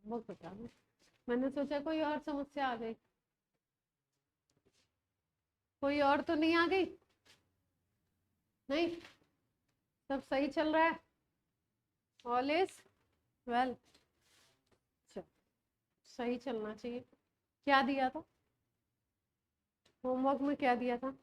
वो बता दो। मैंने सोचा कोई और समस्या आ गई। कोई और तो नहीं आ गई? नहीं, सब सही चल रहा है, ऑल इज वेल। सही चलना चाहिए। क्या दिया था होमवर्क में, क्या दिया था?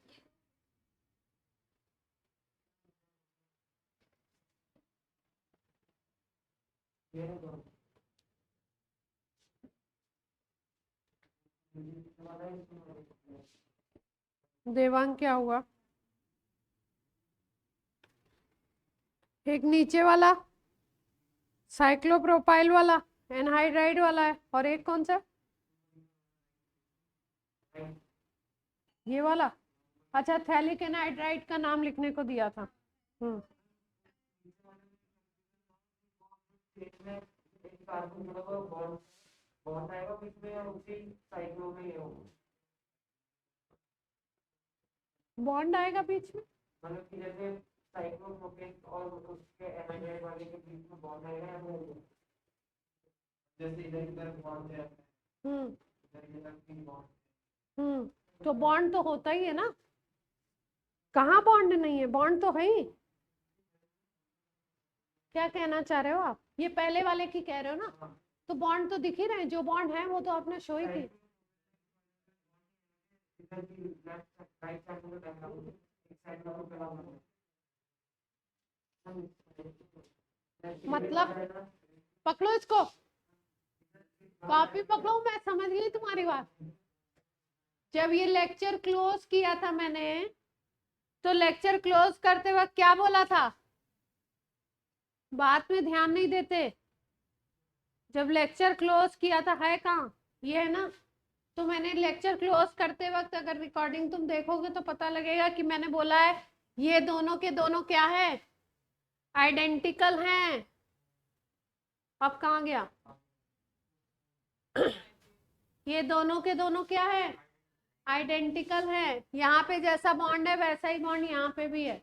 देवांग क्या हुआ? एक नीचे वाला साइक्लोप्रोपाइल वाला एनहाइड्राइड वाला है, और एक कौन सा? ये वाला। अच्छा, थैलिक एनहाइड्राइड का नाम लिखने को दिया था। बॉन्ड आएगा बीच में, मतलब कि जैसे साइक्लोप्रोपेन और उसके एनाइड्राइड वाले के बीच में बॉन्ड आएगा, जैसे इधर इधर बॉन्ड है। तो बॉन्ड तो होता ही है ना। कहाँ बॉन्ड नहीं है? बॉन्ड तो है ही। क्या कहना चाह रहे हो आप? ये पहले वाले की कह रहे हो ना? तो बॉन्ड तो दिख ही रहे हैं, जो बॉन्ड है वो तो आपने शो ही की। मतलब पकड़ो इसको, कॉपी पकड़ो, मैं समझ गई तुम्हारी बात। जब ये लेक्चर क्लोज किया था मैंने, तो लेक्चर क्लोज करते वक्त क्या बोला था? बात में ध्यान नहीं देते। जब लेक्चर क्लोज किया था, है कहाँ? ये है ना। तो मैंने लेक्चर क्लोज करते वक्त, अगर रिकॉर्डिंग तुम देखोगे तो पता लगेगा कि मैंने बोला है ये दोनों के दोनों क्या है? आइडेंटिकल हैं। अब कहाँ गया? ये दोनों के दोनों क्या है? आइडेंटिकल है। यहाँ पे जैसा बॉन्ड है वैसा ही बॉन्ड यहाँ पे भी है।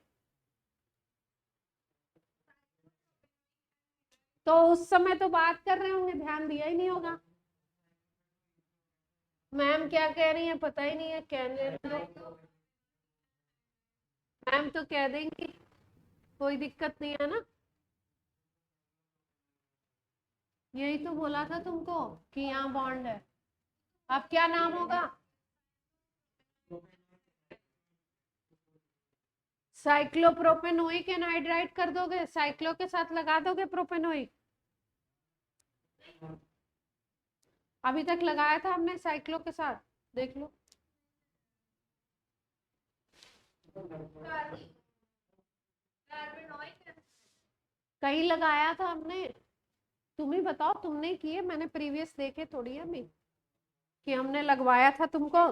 तो उस समय तो बात कर रहे होंगे, ध्यान दिया ही नहीं होगा। मैम क्या कह रही है पता ही नहीं है, कहने दो। मैम तो कह देंगी, कोई दिक्कत नहीं है ना। यही तो बोला था तुमको कि यहाँ बॉन्ड है। अब क्या नाम होगा? साइक्लोप्रोपेनोइक एनहाइड्राइड कर दोगे, साइक्लो के साथ लगा दोगे प्रोपेनोइक। अभी तक लगाया था हमने साइक्लो के साथ, देख लो। कहीं लगाया था हमने? तुम ही बताओ, तुमने किए? मैंने प्रीवियस देखे थोड़ी है अभी कि हमने लगवाया था तुमको।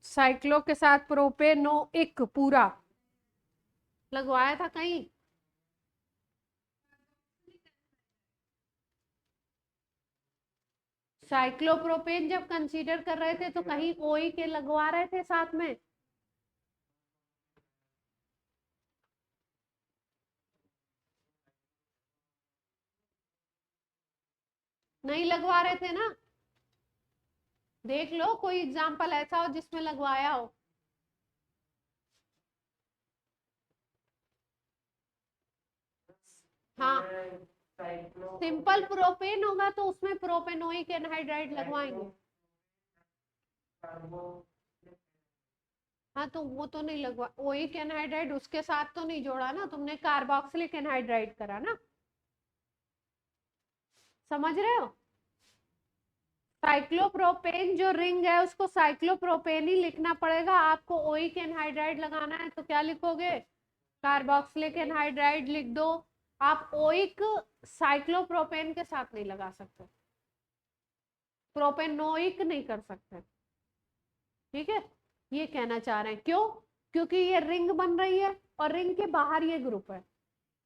साइक्लो के साथ प्रोपेनोइक पूरा लगवाया था कहीं? साइक्लोप्रोपेन जब कंसीडर कर रहे थे तो कहीं ओई के लगवा रहे थे साथ में? नहीं लगवा रहे थे ना। देख लो कोई एग्जाम्पल ऐसा हो जिसमें लगवाया हो। हाँ, सिंपल प्रोपेन होगा तो उसमें प्रोपेनोइक एनहाइड्राइड लगवाएंगे। हाँ, तो वो तो नहीं लगवा, ओइक एनहाइड्राइड उसके साथ तो नहीं जोड़ा ना तुमने, कार्बोक्सिलिक एनहाइड्राइड करा ना। समझ रहे हो? साइक्लोप्रोपेन जो रिंग है उसको साइक्लोप्रोपेन ही लिखना पड़ेगा आपको। ओइक एनहाइड्राइड लगाना है तो क्या लिखोगे? कार्बोक्सिलिक एनहाइड्राइड लिख दो। आप ओइक साइक्लोप्रोपेन के साथ नहीं लगा सकते, प्रोपेनोइक नहीं कर सकते। ठीक है, ये कहना चाह रहे हैं। क्यों? क्योंकि ये रिंग बन रही है और रिंग के बाहर ये ग्रुप है।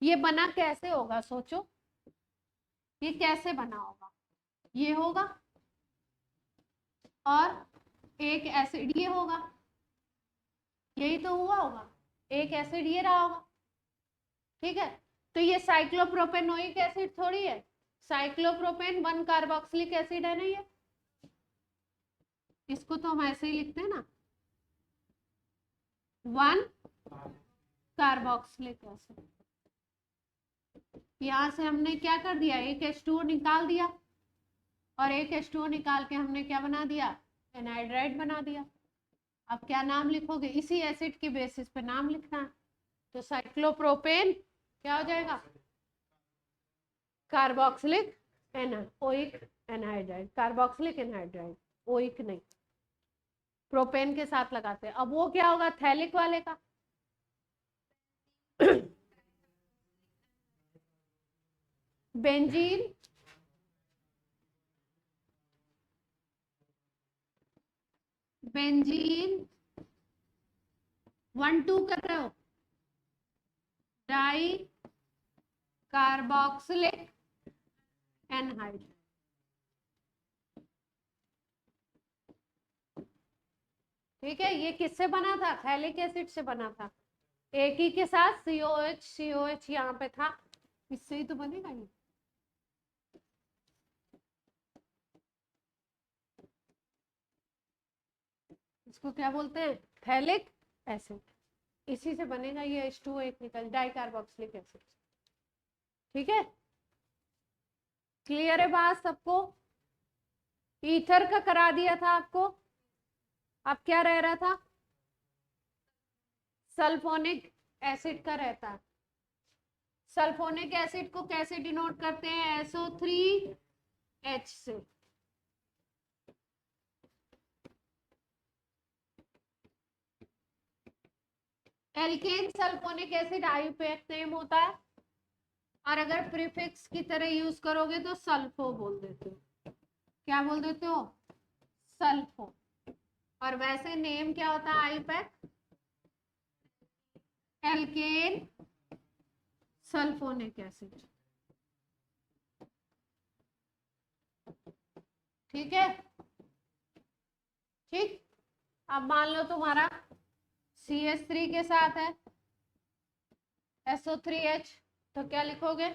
ये बना कैसे होगा सोचो, ये कैसे बना होगा? ये होगा और एक एसिड ये होगा, यही तो हुआ होगा। एक एसिड ये रहा होगा। ठीक है, तो ये साइक्लोप्रोपेनोइक एसिड थोड़ी है, साइक्लोप्रोपेन 1 कार्बोक्सिलिक एसिड है ना ये, इसको तो हम ऐसे ही लिखते हैं ना, 1 कार्बोक्सिलिक एसिड। यहां से हमने क्या कर दिया, एक H2O निकाल दिया, और एक H2O निकाल के हमने क्या बना दिया, एनहाइड्राइड बना दिया। अब क्या नाम लिखोगे, इसी एसिड के बेसिस पे नाम लिखना है। तो साइक्लोप्रोपेन क्या हो जाएगा, carboxylic oic anhydride, carboxylic anhydride, oic नहीं, प्रोपेन के साथ लगाते हैं। अब वो क्या होगा थैलिक वाले का बेंजीन, बेंजीन 1 2 कर रहे हो, डाई कार्बोक्सिलिक एनहाइड्राइड। ठीक है, ये किससे बना था, थैलिक एसिड से बना था, एक ही के साथ COH यहाँ पे था, इससे ही तो बनेगा ये। इसको क्या बोलते हैं, थैलिक एसिड, इसी से बनेगा ये H2O एक निकल, डाई कार्बोक्सिलिक एसिड। ठीक है, क्लियर है बात सबको। ईथर का करा दिया था आपको, अब क्या रह रहा था, सल्फोनिक एसिड का रहता है। सल्फोनिक एसिड को कैसे डिनोट करते हैं, SO3H से। Alkane sulphonic acid IUPAC name होता है, और अगर प्रीफिक्स की तरह यूज करोगे तो सल्फो बोल देते हो। क्या बोल देते हो, सल्फो। और वैसे नेम क्या होता है आईयूपीएक, एल्केन सल्फोनिक एसिड। ठीक है, ठीक। अब मान लो तुम्हारा CH3 के साथ है SO3H, तो क्या लिखोगे,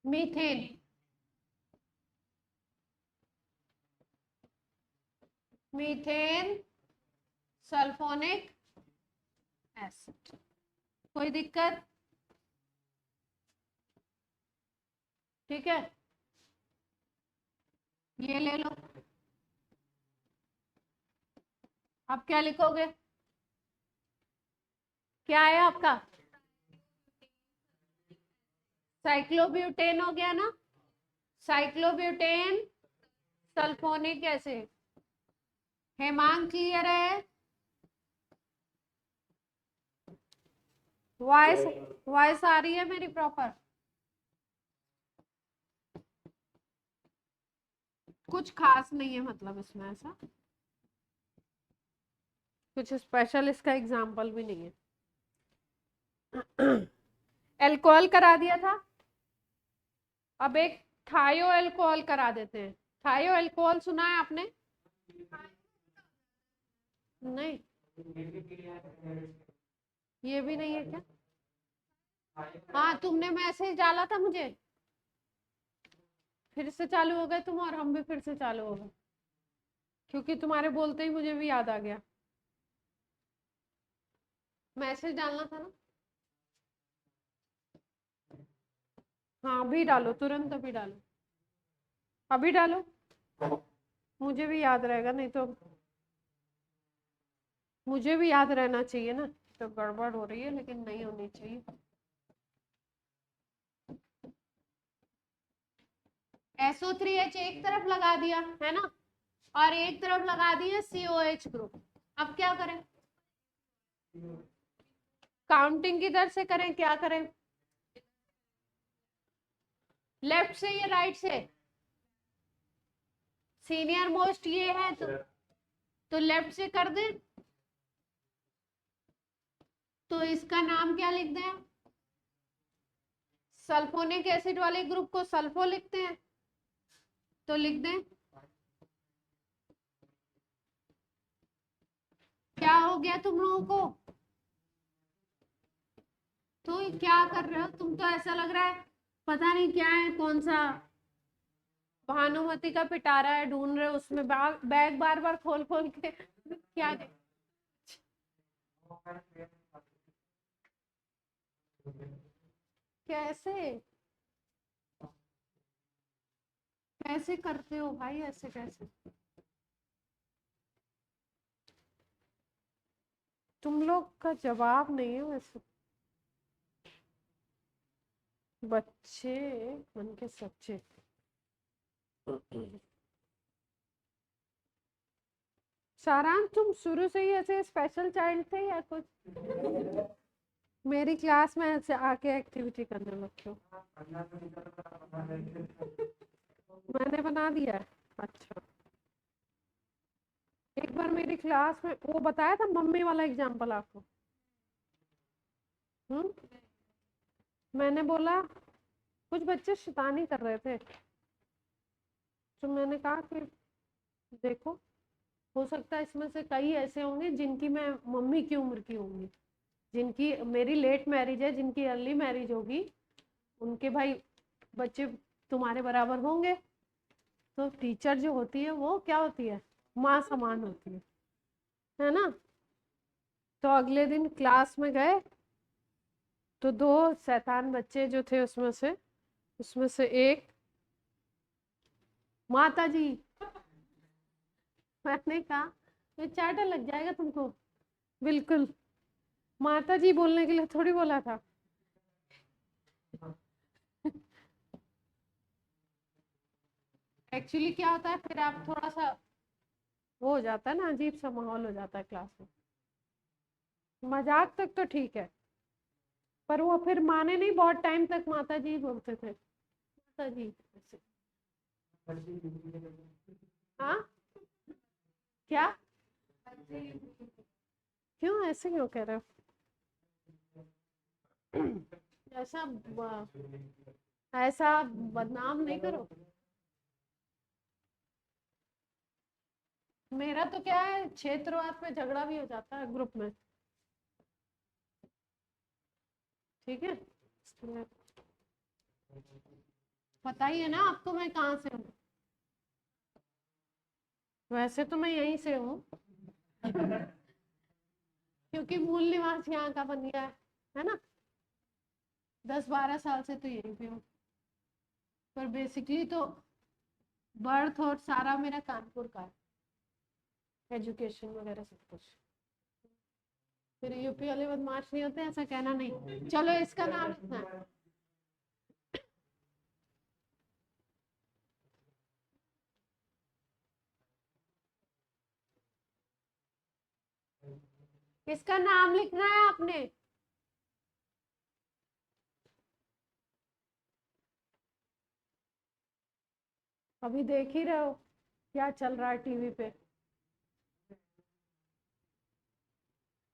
मीथेन। मीथेन सल्फोनिक एसिड, कोई दिक्कत। ठीक है, ये ले लो। अब क्या लिखोगे, क्या है आपका, साइक्लोब्यूटेन हो गया ना, cyclobutane sulphonic acid. Hemang clear है, वॉइस वॉइस आ रही है मेरी प्रॉपर। कुछ खास नहीं है मतलब इसमें, ऐसा कुछ स्पेशल इसका एग्जाम्पल भी नहीं है। एल्कोहल करा दिया था, अब एक थायो एल्कोहल करा देते हैं। थायो एल्कोहल सुना है आपने, नहीं, ये भी नहीं है क्या, हाँ तुमने मैसेज डाला था मुझे, फिर से चालू हो गए तुम, और हम भी फिर से चालू हो गए, क्योंकि तुम्हारे बोलते ही मुझे भी याद आ गया, मैसेज डालना था ना। हाँ अभी डालो, तुरंत अभी डालो, अभी डालो, मुझे भी याद रहेगा, नहीं तो मुझे भी याद रहना चाहिए ना। तो गड़बड़ हो रही है लेकिन नहीं होनी चाहिए। SO3H एक तरफ लगा दिया है ना, और एक तरफ लगा दिया COH ग्रुप। अब क्या करें, काउंटिंग किधर से करें, क्या करें, लेफ्ट से या राइट से, सीनियर मोस्ट ये है तो लेफ्ट से कर दें, तो इसका नाम क्या लिख दें, सल्फोनिक एसिड वाले ग्रुप को सल्फो लिखते हैं, तो लिख दें, क्या हो गया तुम लोगों को, तो क्या कर रहे हो तुम, तो ऐसा लग रहा है पता नहीं क्या है, कौन सा भानुमति का पिटारा है, ढूंढ रहे उसमें बैग बार बार खोल खोल के क्या कैसे कैसे करते हो भाई, ऐसे कैसे? तुम लोग का जवाब नहीं है वैसे। बच्चे मन के सच्चे। सारांश, तुम शुरू से ही ऐसे स्पेशल चाइल्ड थे या कुछ? मेरी क्लास में ऐसे आके एक्टिविटी करने लगते हो? मैंने बना दिया है। अच्छा, एक बार मेरी क्लास में वो बताया था मम्मी वाला एग्जाम्पल आपको। मैंने बोला कुछ बच्चे शैतानी कर रहे थे, तो मैंने कहा कि देखो, हो सकता है इसमें से कई ऐसे होंगे जिनकी मैं मम्मी की उम्र की होंगी, जिनकी मेरी लेट मैरिज है, जिनकी अर्ली मैरिज होगी, उनके भाई बच्चे तुम्हारे बराबर होंगे। तो टीचर जो होती है वो क्या होती है, माँ समान होती है ना? तो अगले दिन क्लास में गए तो दो शैतान बच्चे जो थे उसमें से एक, माता जी, मैंने कहा ये चाटा लग जाएगा तुमको। बिल्कुल, माता जी बोलने के लिए थोड़ी बोला था। एक्चुअली क्या होता है, फिर आप थोड़ा सा वो हो जाता है ना, अजीब सा माहौल हो जाता है क्लास में। मजाक तक तो ठीक है, पर वो फिर माने नहीं, बहुत टाइम तक माता जी बोलते थे, माता जी ऐसे। हाँ, क्या? क्यों ऐसे क्यों कह रहे हो? ऐसा ऐसा बदनाम नहीं करो। मेरा तो क्या है, क्षेत्रवाद पे झगड़ा भी हो जाता है ग्रुप में, ठीक है? पता ही है ना आपको मैं कहाँ से हूँ। वैसे तो मैं यहीं से हूँ क्योंकि मूल निवास यहाँ का बन गया है ना? 10-12 साल से तो यहीं पे हूँ, पर बेसिकली तो बर्थ और सारा मेरा कानपुर का है, एजुकेशन वगैरह सब कुछ। फिर यूपी वाले बदमाश नहीं होते, ऐसा कहना नहीं। चलो, इसका नाम लिखना है। इसका नाम लिखना है आपने। अभी देख ही रहे हो क्या चल रहा है टीवी पे।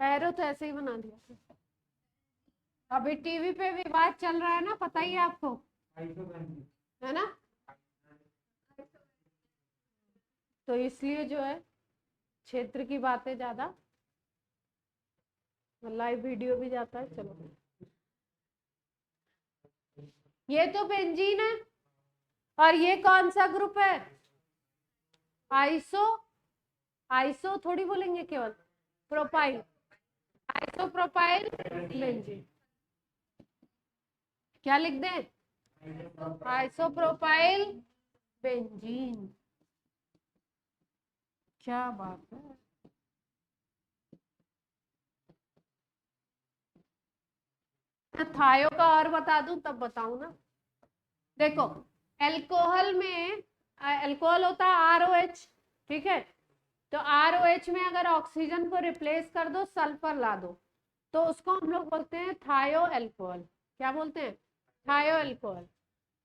एरो तो ऐसे ही बना दिया। अभी टीवी पे विवाद चल रहा है ना, पता ही है आपको, है ना? तो इसलिए जो है, क्षेत्र की बातें ज्यादा, लाइव वीडियो भी जाता है। चलो, ये तो बेंजीन है, और ये कौन सा ग्रुप है? आइसो। आइसो थोड़ी बोलेंगे, केवल प्रोपाइल। Iso propyl benzene. क्या लिख दें? Iso propyl benzene. क्या बात है। थायो का और बता दूं तब बताऊं ना। देखो, एल्कोहल में एल्कोहल होता है ROH, ठीक है? तो ROH में अगर ऑक्सीजन को रिप्लेस कर दो, सल्फर ला दो, तो उसको हम लोग बोलते हैं थायो एल्कोहल। क्या बोलते हैं? थायो एल्कोहल।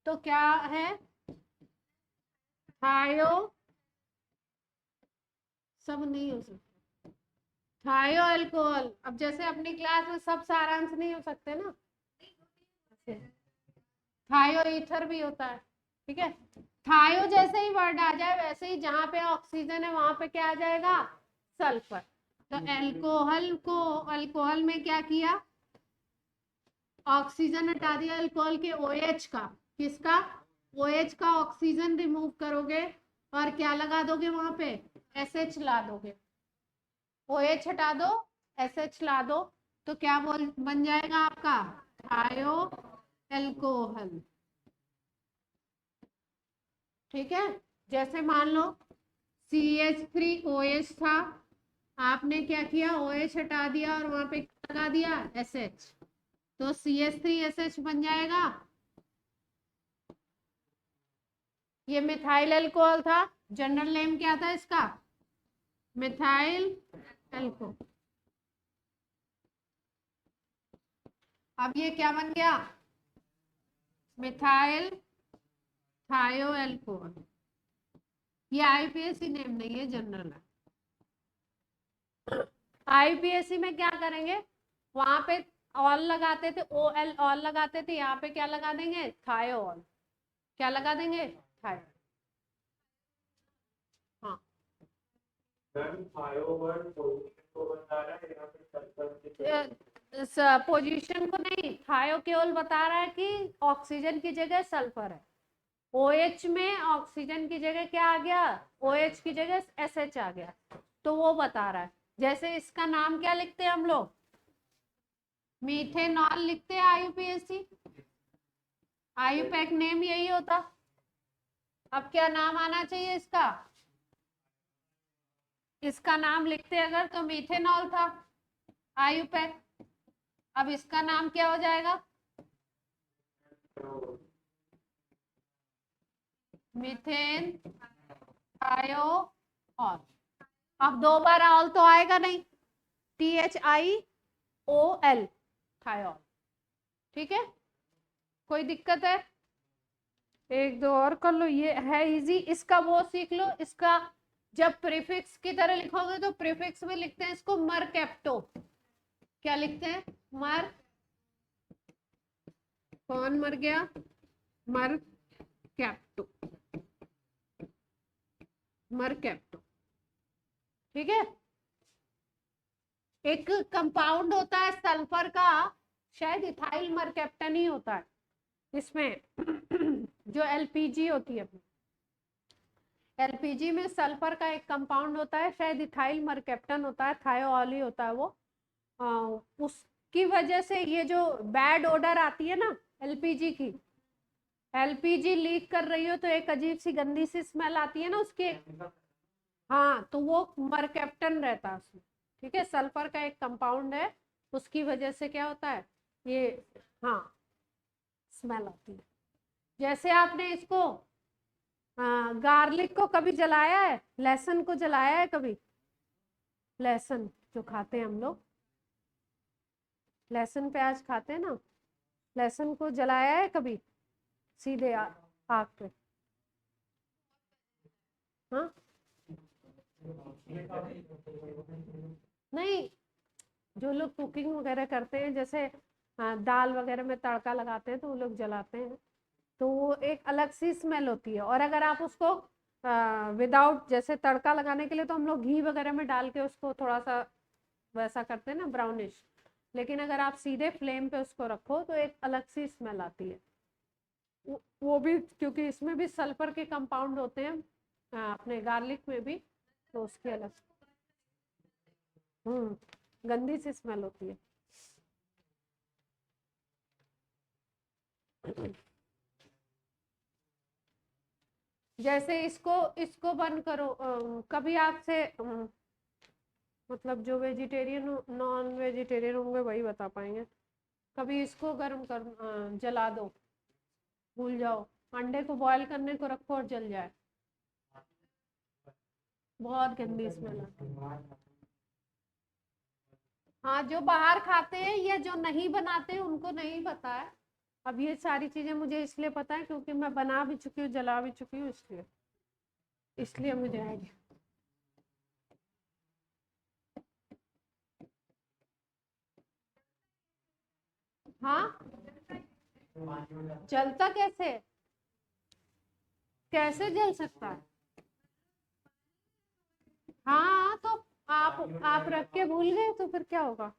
तो क्या है? थायो, सब नहीं हो सकता। थायो अल्कोहल। अब जैसे अपनी क्लास में सब सारांश नहीं हो सकते ना, थायो ईथर भी होता है, ठीक है? थायो जैसे ही वर्ड आ जाए, वैसे ही जहां पे ऑक्सीजन है वहां पे क्या आ जाएगा? सल्फर। तो अल्कोहल को, अल्कोहल में क्या किया? ऑक्सीजन हटा दिया अल्कोहल के OH का, किसका? OH का ऑक्सीजन रिमूव करोगे और क्या लगा दोगे वहां पे? SH ला दोगे। OH हटा दो, SH ला दो, तो क्या बन जाएगा आपका? थायो एल्कोहल। ठीक है, जैसे मान लो CH3OH था, आपने क्या किया? OH हटा दिया और वहां पे लगा दिया SH, तो CH3SH बन जाएगा। ये मिथाइल अल्कोहल था, जनरल नेम क्या था इसका? Methyl alcohol. अब ये क्या बन गया? मिथाइल थायो अल्कोहल। ये IPSC नेम नहीं है, जनरल है। IPSC में क्या करेंगे? वहां पे ऑल लगाते थे, OL ऑल लगाते थे, यहाँ पे क्या लगा देंगे? थायो ऑल। क्या लगा देंगे? थायो। हाँ, पोजीशन को नहीं, थायो केवल बता रहा है कि ऑक्सीजन की जगह सल्फर है। OH में ऑक्सीजन की जगह क्या आ गया? OH की जगह SH आ गया, तो वो बता रहा है। जैसे इसका नाम क्या लिखते हैं हम लोग? मीथेनॉल लिखते हैं IUPAC। IUPAC नेम यही होता। अब क्या नाम आना चाहिए इसका? इसका नाम लिखते अगर तो मीथेनॉल था, IUPAC। अब इसका नाम क्या हो जाएगा? Methane thiol. अब दो बार ऑल तो आएगा नहीं, THIOL थायोल। ठीक है, कोई दिक्कत है? एक दो और कर लो, ये है इजी। इसका वो सीख लो, इसका जब प्रीफिक्स की तरह लिखोगे तो प्रीफिक्स में लिखते हैं इसको मरकैप्टो। क्या लिखते हैं? मर। कौन मर गया? Mercapto, mercapto. ठीक है, एक कंपाउंड होता है सल्फर का, शायद इथाइल मरकैप्टन ही होता है इसमें जो LPG होती है, LPG में सल्फर का एक कंपाउंड होता है, शायद इथाइल मरकैप्टन होता है, थायोल ही होता है वो। उसकी वजह से ये जो बैड ओडर आती है ना LPG की, LPG लीक कर रही हो तो एक अजीब सी गंदी सी स्मेल आती है ना उसकी। हाँ, तो वो मरकैप्टन रहता है उसमें। ठीक है, सल्फर का एक कंपाउंड है, उसकी वजह से क्या होता है ये, हाँ, स्मेल आती है। जैसे आपने इसको गार्लिक को कभी जलाया है? लहसुन को जलाया है कभी? लहसुन जो खाते हैं हम लोग, लहसुन प्याज खाते हैं ना, लहसुन को जलाया है कभी सीधे आग पे? हाँ, नहीं, जो लोग कुकिंग वगैरह करते हैं, जैसे दाल वगैरह में तड़का लगाते हैं तो वो लोग जलाते हैं, तो वो एक अलग सी स्मेल होती है। और अगर आप उसको विदाउट, जैसे तड़का लगाने के लिए तो हम लोग घी वगैरह में डाल के उसको थोड़ा सा वैसा करते हैं ना, ब्राउनिश, लेकिन अगर आप सीधे फ्लेम पे उसको रखो तो एक अलग सी स्मेल आती है। वो भी क्योंकि इसमें भी सल्फर के कंपाउंड होते हैं, अपने गार्लिक में भी, तो उसकी अलग गंदी सी स्मेल होती है। जैसे इसको इसको बंद करो, कभी आपसे मतलब जो वेजिटेरियन नॉन वेजिटेरियन होंगे वही बता पाएंगे। कभी इसको गर्म कर जला दो, भूल जाओ, अंडे को बॉईल करने को रखो और जल जाए, बहुत गंदी स्मेल आती है। हाँ, जो बाहर खाते हैं या जो नहीं बनाते उनको नहीं पता है। अब ये सारी चीजें मुझे इसलिए पता है क्योंकि मैं बना भी चुकी हूँ, जला भी चुकी हूँ, इसलिए इसलिए मुझे आइडिया। हाँ, जलता कैसे? कैसे जल सकता है? हाँ, तो आप रख के भूल गए तो फिर क्या होगा?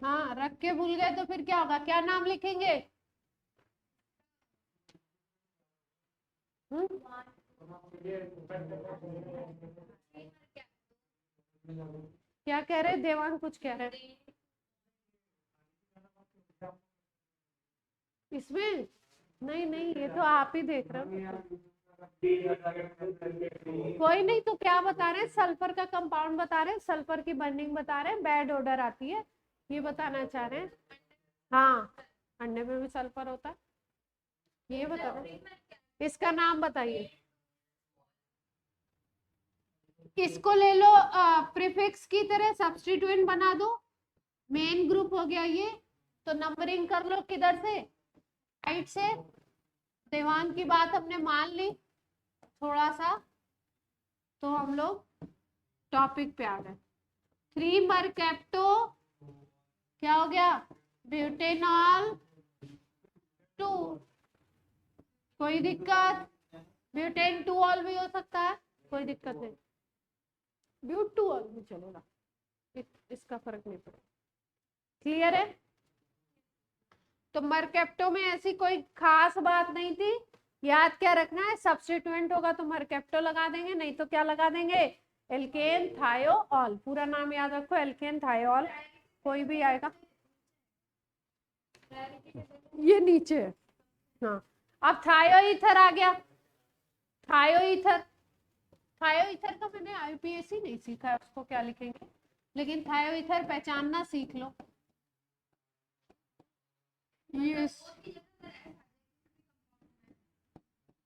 हाँ, रख के भूल गए तो फिर क्या होगा, क्या नाम लिखेंगे? क्या कह रहे देवांग, कुछ कह रहे इसमें? नहीं नहीं, ये तो आप ही देख रहे हो। कोई नहीं, तो क्या बता रहे हैं, सल्फर का कंपाउंड बता रहे हैं, सल्फर की बर्निंग बता रहे हैं, बैड ओडर आती है, ये बताना चाह रहे हैं। हाँ, अंडे में भी सल्फर होता है, ये बता रहे हैं। इसका नाम बताइए। इसको ले लो, प्रीफिक्स की तरह सब्स्टिट्यूएंट बना दो, मेन ग्रुप हो गया ये। तो नंबरिंग कर लो किधर से, राइट से। देवांग की बात हमने मान ली थोड़ा सा, तो हम लोग टॉपिक पे आ गए। 3 मरकैप्टो क्या हो गया, ब्यूटेनॉल 2, कोई दिक्कत? ब्यूटेन 2 ऑल भी हो सकता है, कोई दिक्कत नहीं, ब्यूट 2 ऑल भी चलेगा, इसका फर्क नहीं पड़ेगा। क्लियर है? तो मरकैप्टो में ऐसी कोई खास बात नहीं थी, याद क्या रखना है, सब्स्टिट्यूएंट होगा तो मरकैप्टो लगा देंगे, नहीं तो क्या लगा देंगे, एल्केन थायोल, पूरा नाम याद रखो, एल्केन थायोल, कोई भी आएगा। ये नीचे है, हाँ। अब थायो ईथर आ गया, थायो ईथर, थायो ईथर का मैंने आईपीएससी नहीं सीखा है, उसको क्या लिखेंगे, लेकिन थायो ईथर पहचानना सीख लो। यस,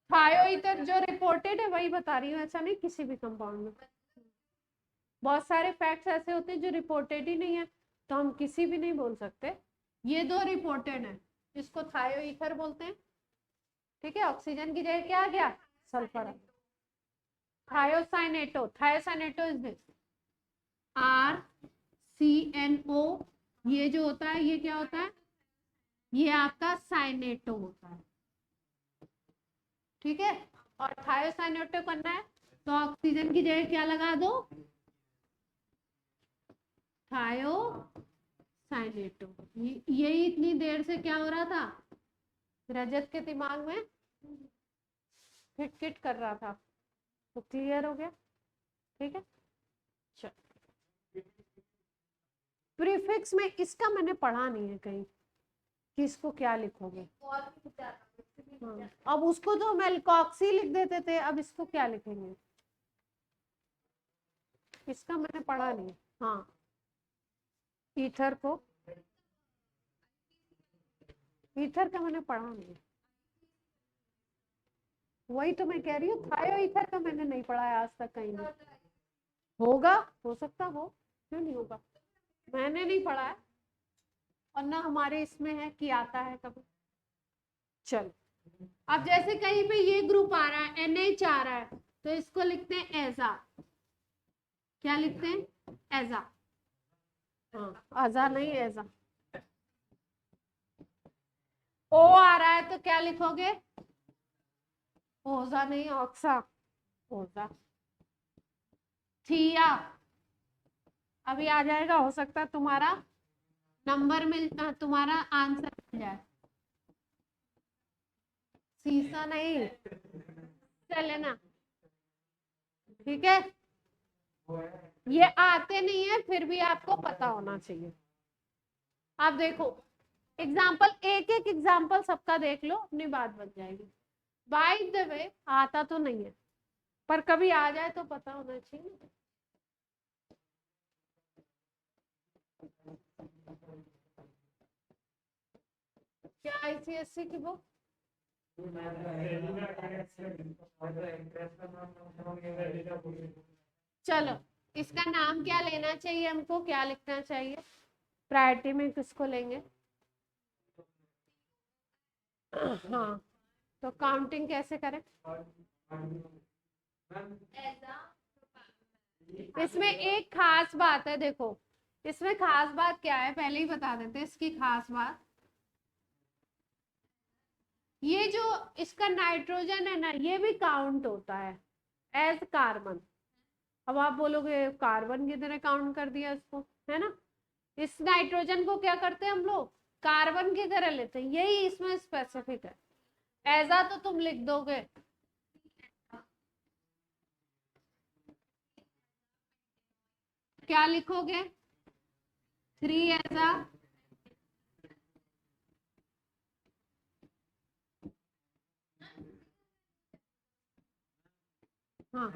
थायो ईथर जो रिपोर्टेड है वही बता रही हूँ, ऐसा नहीं किसी भी कंपाउंड में। बहुत सारे फैक्ट्स ऐसे होते हैं जो रिपोर्टेड ही नहीं है, तो हम किसी भी नहीं बोल सकते। ये 2 रिपोर्टेड है, इसको थायो ईथर बोलते हैं, ठीक है। ऑक्सीजन की जगह क्या आ गया, sulphur. Thiocyanato, thiocyanato is this RCNO, ये जो होता है ये क्या होता है, ये आपका साइनेटो होता है, ठीक है। और थायोसाइनेटो करना है तो ऑक्सीजन की जगह क्या लगा दो, थायोसाइनेटो। यही इतनी देर से क्या हो रहा था, रजत के दिमाग में खिटखिट कर रहा था, तो क्लियर हो गया, ठीक है। चल, प्रीफिक्स में इसका मैंने पढ़ा नहीं है कहीं कि इसको क्या लिखोगे। हाँ, अब उसको तो मेलकॉक्सी लिख देते थे, अब इसको क्या लिखेंगे, इसका मैंने पढ़ा नहीं। हाँ, ईथर को, ईथर का मैंने पढ़ा नहीं, वही तो मैं कह रही हूँ, थायो ईथर का मैंने नहीं पढ़ा है आज तक कहीं भी। होगा, हो सकता हो, क्यों नहीं होगा, मैंने नहीं पढ़ा है, और ना हमारे इसमें है कि आता है कभी। चल, अब जैसे कहीं पे ये ग्रुप आ रहा है, NH आ रहा है, तो इसको लिखते हैं एजा, क्या लिखते हैं, एजा, हाँ, आजा नहीं एजा। O आ रहा है तो क्या लिखोगे, ओजा नहीं, ऑक्सा, ओजा। थिया अभी आ जाएगा, हो सकता है तुम्हारा नंबर मिल, तुम्हारा आंसर मिल जाए। सीसा नहीं, चले ना, ठीक है। ये आते नहीं है, फिर भी आपको पता होना चाहिए। आप देखो एग्जाम्पल, एक एक एग्जाम्पल सबका देख लो, अपनी बात बन जाएगी। बाय द वे, आता तो नहीं है, पर कभी आ जाए तो पता होना चाहिए। क्या ICSE की बुक, चलो इसका नाम क्या लेना चाहिए हमको, क्या लिखना चाहिए, प्रायोरिटी में किसको लेंगे? हाँ, तो काउंटिंग कैसे करें, इसमें एक खास बात है, देखो इसमें खास बात क्या है, पहले ही बता देते हैं इसकी खास बात। ये जो इसका नाइट्रोजन है ना, ये भी काउंट होता है एज कार्बन। अब आप बोलोगे कार्बन की तरह काउंट कर दिया इसको, है ना, इस नाइट्रोजन को क्या करते हैं हम लोग, कार्बन की तरह लेते हैं, यही इसमें स्पेसिफिक है। ऐसा तो तुम लिख दोगे, क्या लिखोगे, 3 ऐसा, हाँ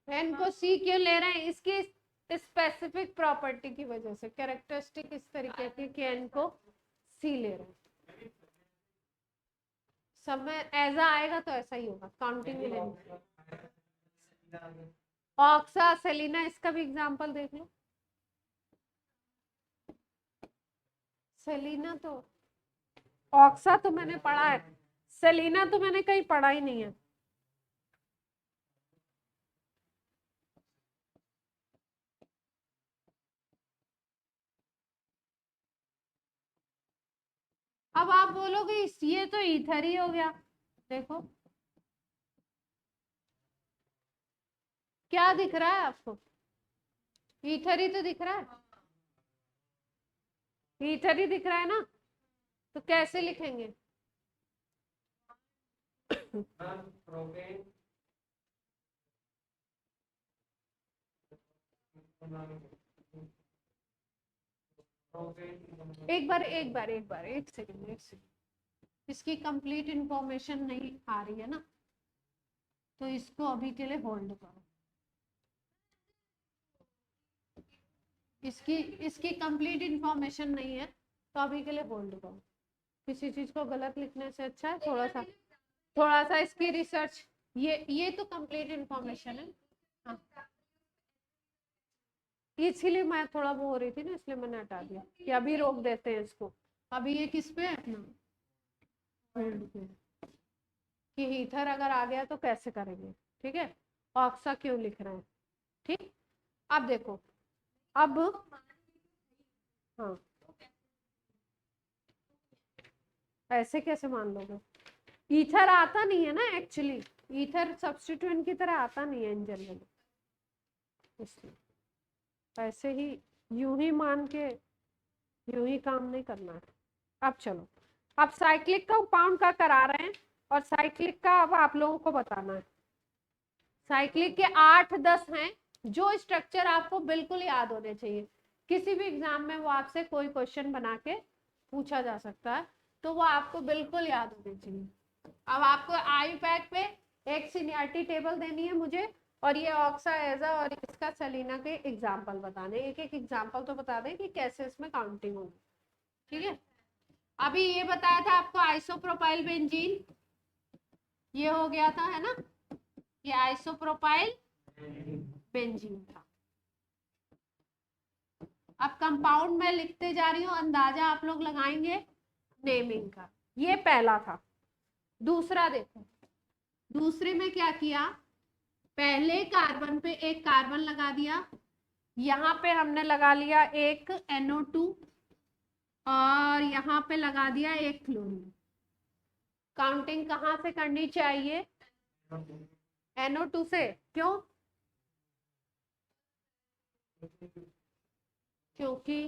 एन को सी क्यों ले रहे हैं, इसकी स्पेसिफिक प्रॉपर्टी की वजह से, कैरेक्टरिस्टिक इस तरीके की कि एन को सी ले रहे हैं। सब में ऐसा आएगा तो ऐसा ही होगा, काउंटिंग में लेंगे। ऑक्सा सेलिना, इसका भी एग्जांपल देख लो। सेलिना तो, ऑक्सा तो मैंने पढ़ा है, सेलिना तो मैंने कहीं पढ़ा ही नहीं है। अब आप बोलोगे ये तो ईथर ही हो गया, देखो क्या दिख रहा है आपको, ईथर ही तो दिख रहा है, ईथर ही दिख रहा है ना, तो कैसे लिखेंगे, एक सेकंड, इसकी कंप्लीट इंफॉर्मेशन नहीं आ रही है ना, तो इसको अभी के लिए होल्ड करो। इसकी कंप्लीट इंफॉर्मेशन नहीं है तो अभी के लिए होल्ड करो। किसी चीज को गलत लिखने से अच्छा है थोड़ा सा इसकी रिसर्च, ये तो कंप्लीट इंफॉर्मेशन है। हाँ, इसीलिए मैं थोड़ा वो हो रही थी ना, इसलिए मैंने हटा दिया कि अभी रोक देते हैं इसको। अभी ये किस पे है अपना, होल्ड पे, कि हीथर अगर आ गया तो कैसे करेंगे, ठीक है, ऑक्सा क्यों लिख रहे हैं, ठीक। अब देखो, अब हाँ, ऐसे कैसे मान लोगे, ईथर आता नहीं है ना एक्चुअली, ईथर सब्स्टिट्यूएंट की तरह आता नहीं है इन जनरल, इसलिए ऐसे ही यूं ही मान के यूं ही काम नहीं करना है। अब चलो, अब साइक्लिक कंपाउंड का करा रहे हैं, और साइक्लिक का अब आप लोगों को बताना है। साइक्लिक के 8-10 हैं जो स्ट्रक्चर आपको बिल्कुल याद होने चाहिए, किसी भी एग्जाम में वो आपसे कोई क्वेश्चन बना के पूछा जा सकता है, तो वो आपको बिल्कुल याद होने चाहिए। अब आपको आई पैक पे एक सीनियरिटी टेबल देनी है मुझे, और ये ऑक्सा एजा और इसका सेलिना के एग्जाम्पल बताने, एक एक एग्जाम्पल तो बता दें कि कैसे इसमें काउंटिंग होगी, ठीक है। अभी ये बताया था आपको आइसोप्रोपाइल बेंजीन, ये हो गया था है ना, ये आइसोप्रोपाइल बेंजीन था। अब कंपाउंड में लिखते जा रही हूँ, अंदाजा आप लोग लगाएंगे नेमिंग का, ये पहला था। दूसरा देखो, दूसरे में क्या किया, पहले कार्बन पे एक कार्बन लगा दिया, यहाँ पे हमने लगा लिया एक NO2, और यहाँ पे लगा दिया एक क्लोरीन। काउंटिंग कहाँ से करनी चाहिए, NO2 से, क्यों, क्योंकि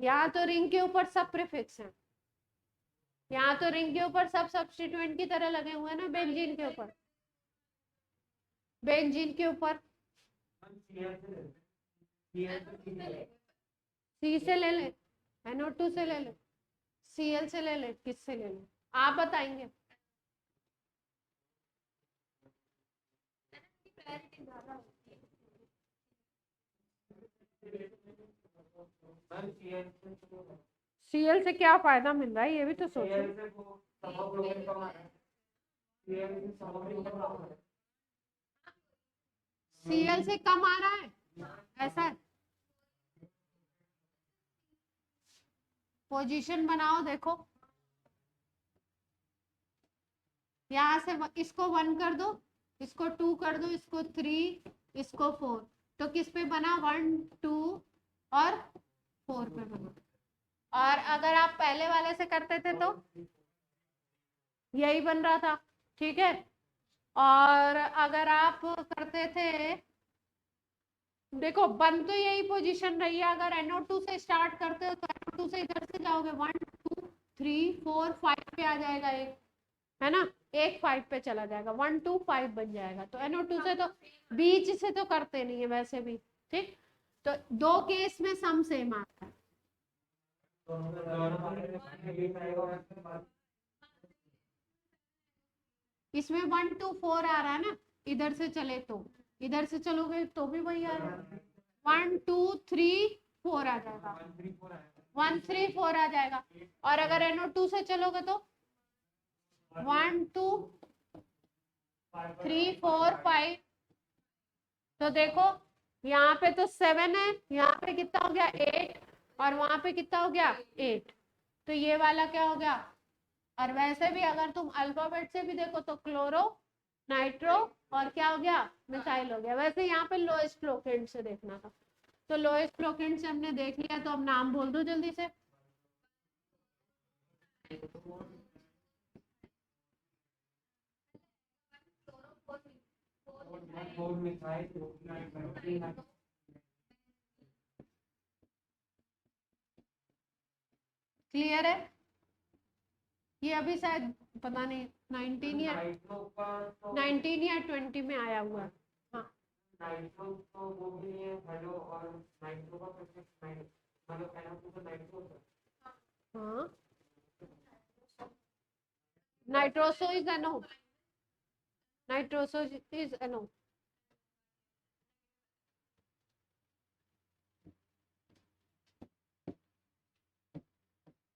यहाँ तो रिंग के ऊपर सब प्रीफिक्स है, यहाँ तो रिंग के ऊपर सब सब्स्टिट्यूएंट की तरह लगे हुए हैं ना, बेंजीन के ऊपर, बेंजीन के ऊपर सी से ले ले, NO2 से ले ले, Cl से ले ले, किससे ले ले, आप बताएंगे। Cl से क्या फायदा मिल रहा है, ये भी तो सोचो। Cl से कम आ रहा है, ऐसा है, पोजीशन बनाओ, देखो यहाँ से इसको 1 कर दो, इसको 2 कर दो, इसको 3, इसको 4, तो किस पे बना, 1, 2 और 4 पे बना। और अगर आप पहले वाले से करते थे तो यही बन रहा था, ठीक है। और अगर आप करते थे, देखो बन तो यही पोजीशन रही है, अगर NO2 से स्टार्ट करते हो तो NO2 से इधर से जाओगे 1 2 3 4 5 पे आ जाएगा एक, है ना, एक 5 पे चला जाएगा, 1 2 5 बन जाएगा। तो NO2 से तो बीच से तो करते नहीं है वैसे भी, ठीक। तो दो केस में सम सेम आता है। इसमें 1 2 4 आ रहा है ना, इधर से चले तो, इधर से चलोगे तो भी वही आ रहा है, 1 2 3 4 आ जाएगा, 1 3 4 आ जाएगा। और अगर NO2 से चलोगे तो 1 2 3 4 5। तो देखो यहाँ पे तो 7 है, यहाँ पे कितना हो गया 8, और वहां पे कितना हो गया 8। तो ये वाला क्या हो गया। और वैसे भी अगर तुम अल्फाबेट से भी देखो तो क्लोरो, नाइट्रो, और क्या हो गया मिसाइल हो गया। वैसे यहाँ पे लोएस्ट फ्लोकेंट से देखना था, तो लोएस्ट फ्लोकेंट से हमने देख लिया, तो अब नाम बोल दो जल्दी से। क्लियर है। ये अभी शायद पता नहीं 19 या 20 में आया हुआ है। हाँ नाइट्रो तो वो भी है हेलो, और नाइट्रो का प्रीफिक्स मतलब NO2 तो नाइट्रो है। हाँ, nitroso is NO, nitroso is NO।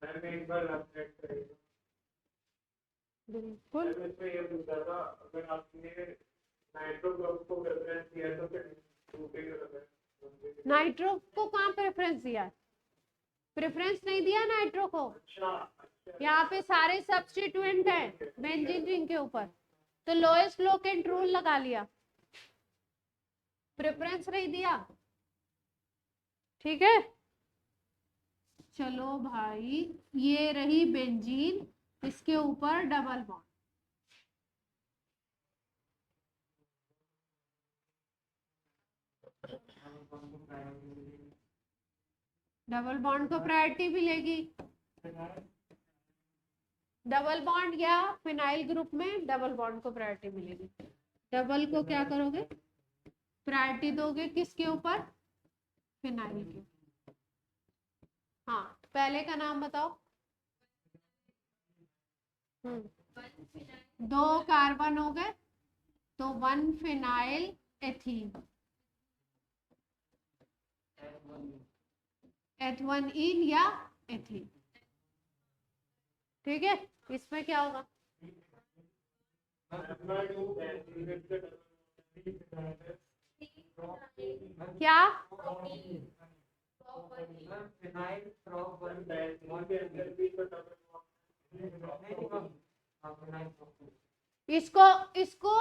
मैंने एक बार अपडेट करी बिल्कुल। मैं इसमें ये पूछा था, अगर आपने नाइट्रो ग्रुप को प्रेफरेंस दिया तो फिर दूसरे को प्रेफरेंस नाइट्रो को कहाँ प्रेफरेंस दिया है, प्रेफरेंस नहीं दिया नाइट्रो को। यहाँ पे सारे सब्स्टिट्यूएंट हैं बेंजीन रिंग के ऊपर, तो लोएस्ट फ्लोकेंट रूल लगा लिया, प्रेफरेंस नहीं दिया, ठीक है। चलो भाई, ये रही बेंजीन, इसके ऊपर डबल बॉन्ड, डबल बॉन्ड को प्रायोरिटी मिलेगी। डबल बॉन्ड या फिनाइल ग्रुप में डबल बॉन्ड को प्रायोरिटी मिलेगी। डबल को क्या करोगे, प्रायोरिटी दोगे किसके ऊपर, फिनाइल के। हाँ, पहले का नाम बताओ। दो कार्बन हो गए तो 1 फिनाइल एथीन, H1 या एथीन, ठीक है। इसमें क्या होगा, क्या इसको इसको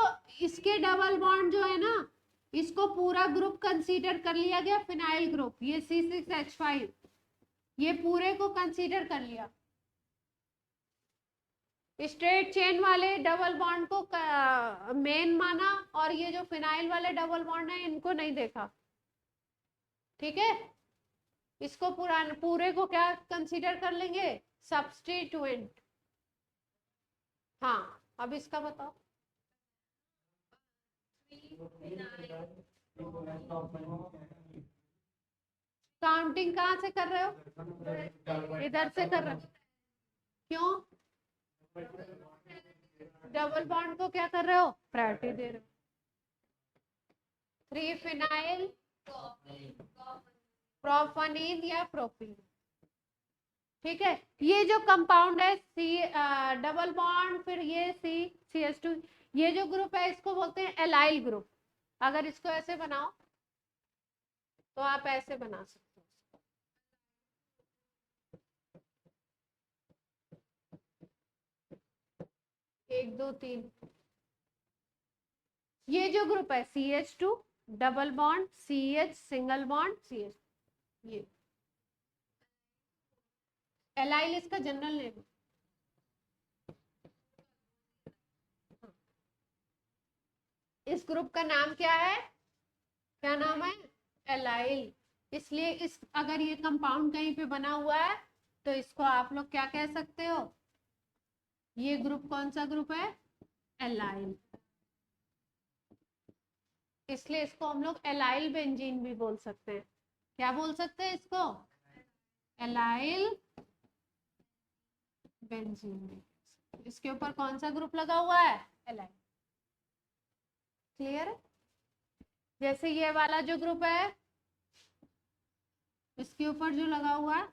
इसके डबल बॉन्ड जो है ना, इसको पूरा ग्रुप कंसीडर कर लिया गया फिनाइल ग्रुप, ये C6H5, ये पूरे को कंसीडर कर लिया। स्ट्रेट चेन वाले डबल बॉन्ड को मेन माना, और ये जो फिनाइल वाले डबल बॉन्ड है इनको नहीं देखा, ठीक है। इसको पूरे को क्या कंसीडर कर लेंगे, सब्स्टिट्यूएंट। हाँ, अब इसका बताओ। काउंटिंग कहाँ से कर रहे हो, इधर से कर रहे हो, क्यों, डबल बॉन्ड को क्या कर रहे हो, प्रायोरिटी दे रहे हो। 3 फिनाइल प्रोपनीन या प्रोपीन, ठीक है। ये जो कंपाउंड है सी डबल बॉन्ड, फिर ये CH2, ये जो ग्रुप है इसको बोलते हैं एलाइल ग्रुप। अगर इसको ऐसे बनाओ तो आप ऐसे बना सकते हो, 1 2 3। ये जो ग्रुप है CH2 double bond CH single bond CH, ये एलाइल इसका जनरल नेम। इस ग्रुप का नाम क्या है? क्या नाम है? एलाइल। इसलिए इस अगर ये कंपाउंड कहीं पे बना हुआ है तो इसको आप लोग क्या कह सकते हो? ये ग्रुप कौन सा ग्रुप है? एलाइल। इसलिए इसको हम लोग एलाइल बेंजीन भी बोल सकते हैं। क्या बोल सकते हैं इसको? Allyl benzene. इसके ऊपर कौन सा ग्रुप लगा हुआ है? एलाइल। क्लियर है? जैसे ये वाला जो ग्रुप है इसके ऊपर जो लगा हुआ है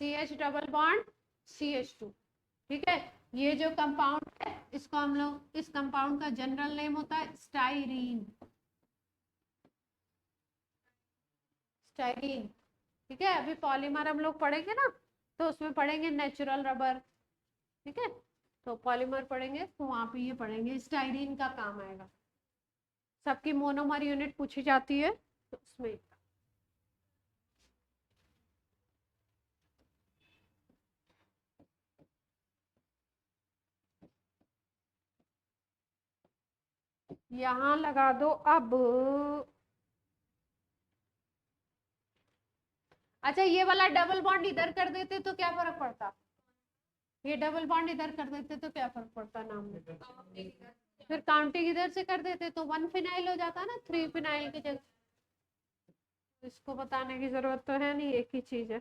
CH डबल बॉन्ड CH2, ठीक है। ये जो कंपाउंड है इसको हम लोग, इस कंपाउंड का जनरल नेम होता है स्टाइरीन। स्टाइरीन, ठीक है। अभी पॉलीमर हम लोग पढ़ेंगे ना, तो उसमें पढ़ेंगे नेचुरल रबर, ठीक है। तो पॉलीमर पढ़ेंगे तो वहां पे ये पढ़ेंगे, स्टाइरीन का काम आएगा। सबकी मोनोमर यूनिट पूछी जाती है तो उसमें यहां लगा दो अब। अच्छा, ये वाला डबल बॉन्ड इधर कर देते तो क्या फर्क पड़ता? ये डबल बॉन्ड इधर कर देते तो क्या फर्क पड़ता नाम में? फिर काउंटिंग इधर से कर देते तो 1 फिनाइल हो जाता ना, 3 फिनाइल की जगह। इसको बताने की जरूरत तो है नहीं, एक ही चीज है।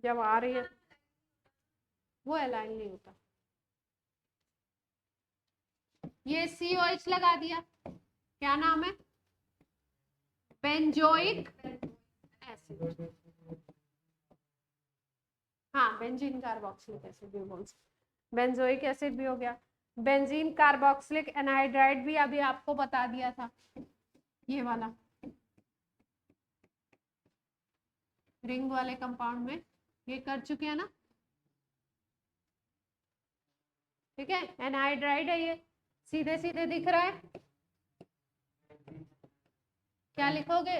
जब आ रही है वो एलाइन नहीं होता। ये COH लगा दिया, क्या नाम है? Benzoic acid. हाँ, बेंजीन कार्बोक्सिलिक एसिड भी बोल सकते, बेंजोइक एसिड भी हो गया। बेंजीन कार्बोक्सिलिक एनहाइड्राइड भी अभी आपको बता दिया था, ये वाला रिंग वाले कंपाउंड में ये कर चुके हैं ना, ठीक है। एनहाइड्राइड है ये, सीधे सीधे दिख रहा है। क्या लिखोगे?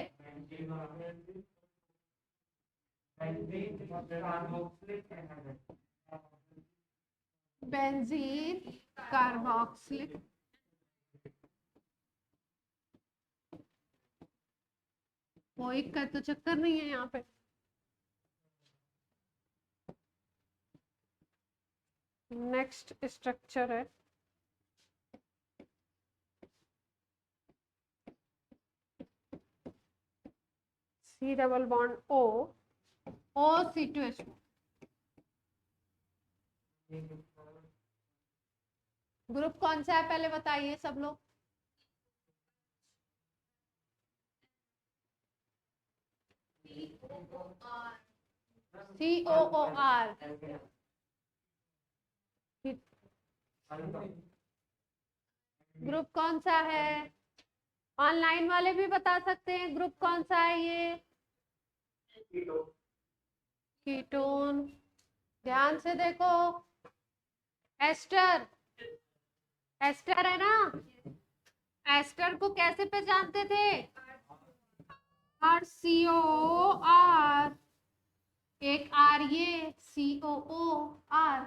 बेंजीन कार्बोक्सिलिक, कोई का तो चक्कर नहीं है यहाँ पे। नेक्स्ट स्ट्रक्चर है C double bond O, C2H2। Group कौन सा है पहले बताइए सब लोग? COOR। ग्रुप कौन सा है? ऑनलाइन वाले भी बता सकते हैं ग्रुप कौन सा है ये? कीटोन। ध्यान से देखो, एस्टर, एस्टर है ना। एस्टर को कैसे पहचानते थे? COR, एक R ये COOR,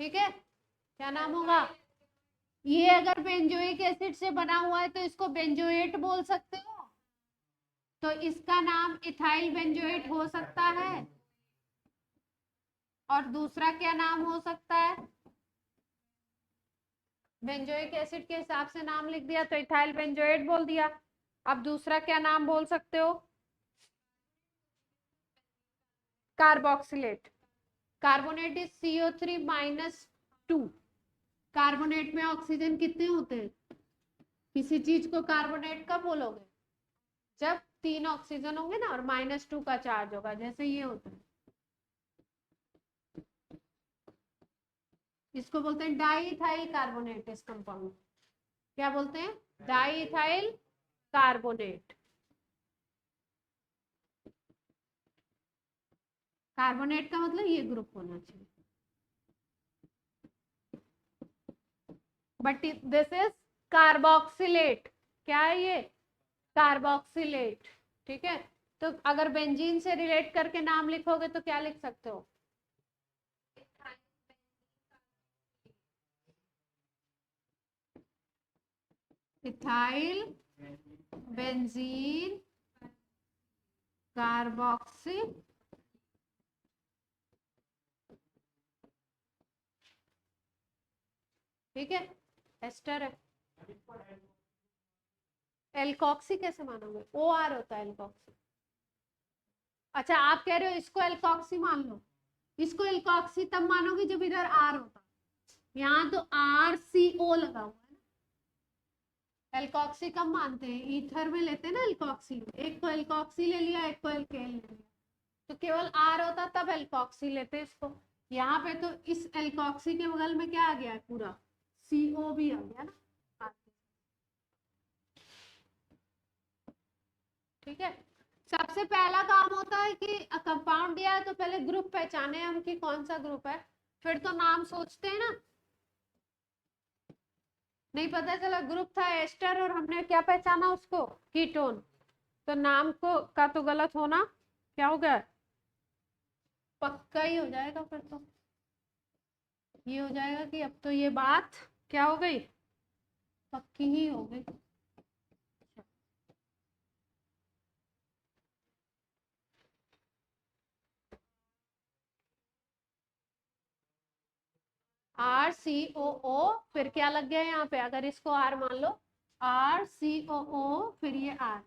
ठीक है। क्या नाम होगा? ये अगर बेंजोइक एसिड से बना हुआ है तो इसको बेंजोएट बोल सकते हो, तो इसका नाम इथाइल बेंजोएट हो सकता है। और दूसरा क्या नाम हो सकता है? बेंजोइक एसिड के हिसाब से नाम लिख दिया तो इथाइल बेंजोएट बोल दिया। अब दूसरा क्या नाम बोल सकते हो? Carboxylate. Carbonate is CO3-2। Carbonate में ऑक्सीजन कितने होते हैं? किसी चीज को कार्बोनेट कब बोलोगे? जब 3 ऑक्सीजन होंगे ना और -2 का चार्ज होगा, जैसे ये होता है। इसको बोलते हैं डाईइथाइल कार्बोनेट। इस कंपाउंड क्या बोलते हैं? Diethyl carbonate. कार्बोनेट का मतलब ये ग्रुप होना चाहिए, बट दिस इज कार्बोक्सिलेट। क्या है ये? कार्बोक्सिलेट, ठीक है। तो अगर बेंजीन से रिलेट करके नाम लिखोगे तो क्या लिख सकते हो? इथाइल बेंजीन कार्बोक्सी ठीक है, एस्टर है। एल्कोक्सी कैसे मानोगे, ओ आर होता है एल्कोक्सी। अच्छा आप कह रहे हो इसको एल्कोक्सी मान लो, इसको एल्कोक्सी तब मानोगे जब इधर आर होता, यहाँ तो आर सी ओ लगा हुआ है ना। एल्कोक्सी कब मानते हैं, ईथर में लेते हैं ना एल्कोक्सी, एक को एल्कोक्सी ले लिया, एक को एल्केन ले लिया, तो केवल आर होता तब एल्कोक्सी लेते हैं इसको। यहाँ पे तो इस एल्कोक्सी के बगल में क्या आ गया है, पूरा CO भी आ गया ना। ठीक है, सबसे पहला काम होता है कि कंपाउंड दिया है तो पहले ग्रुप पहचाने हम कि कौन सा ग्रुप है, फिर तो नाम सोचते हैं ना। नहीं पता चला ग्रुप था एस्टर और हमने क्या पहचाना उसको, कीटोन, तो नाम को का तो गलत होना क्या हो गया, पक्का ही हो जाएगा फिर तो। ये हो जाएगा कि अब तो ये बात क्या हो गई, पक्की ही हो गई। RCOO, फिर क्या लग गया यहाँ पे, अगर इसको R मान लो, RCOO फिर ये R।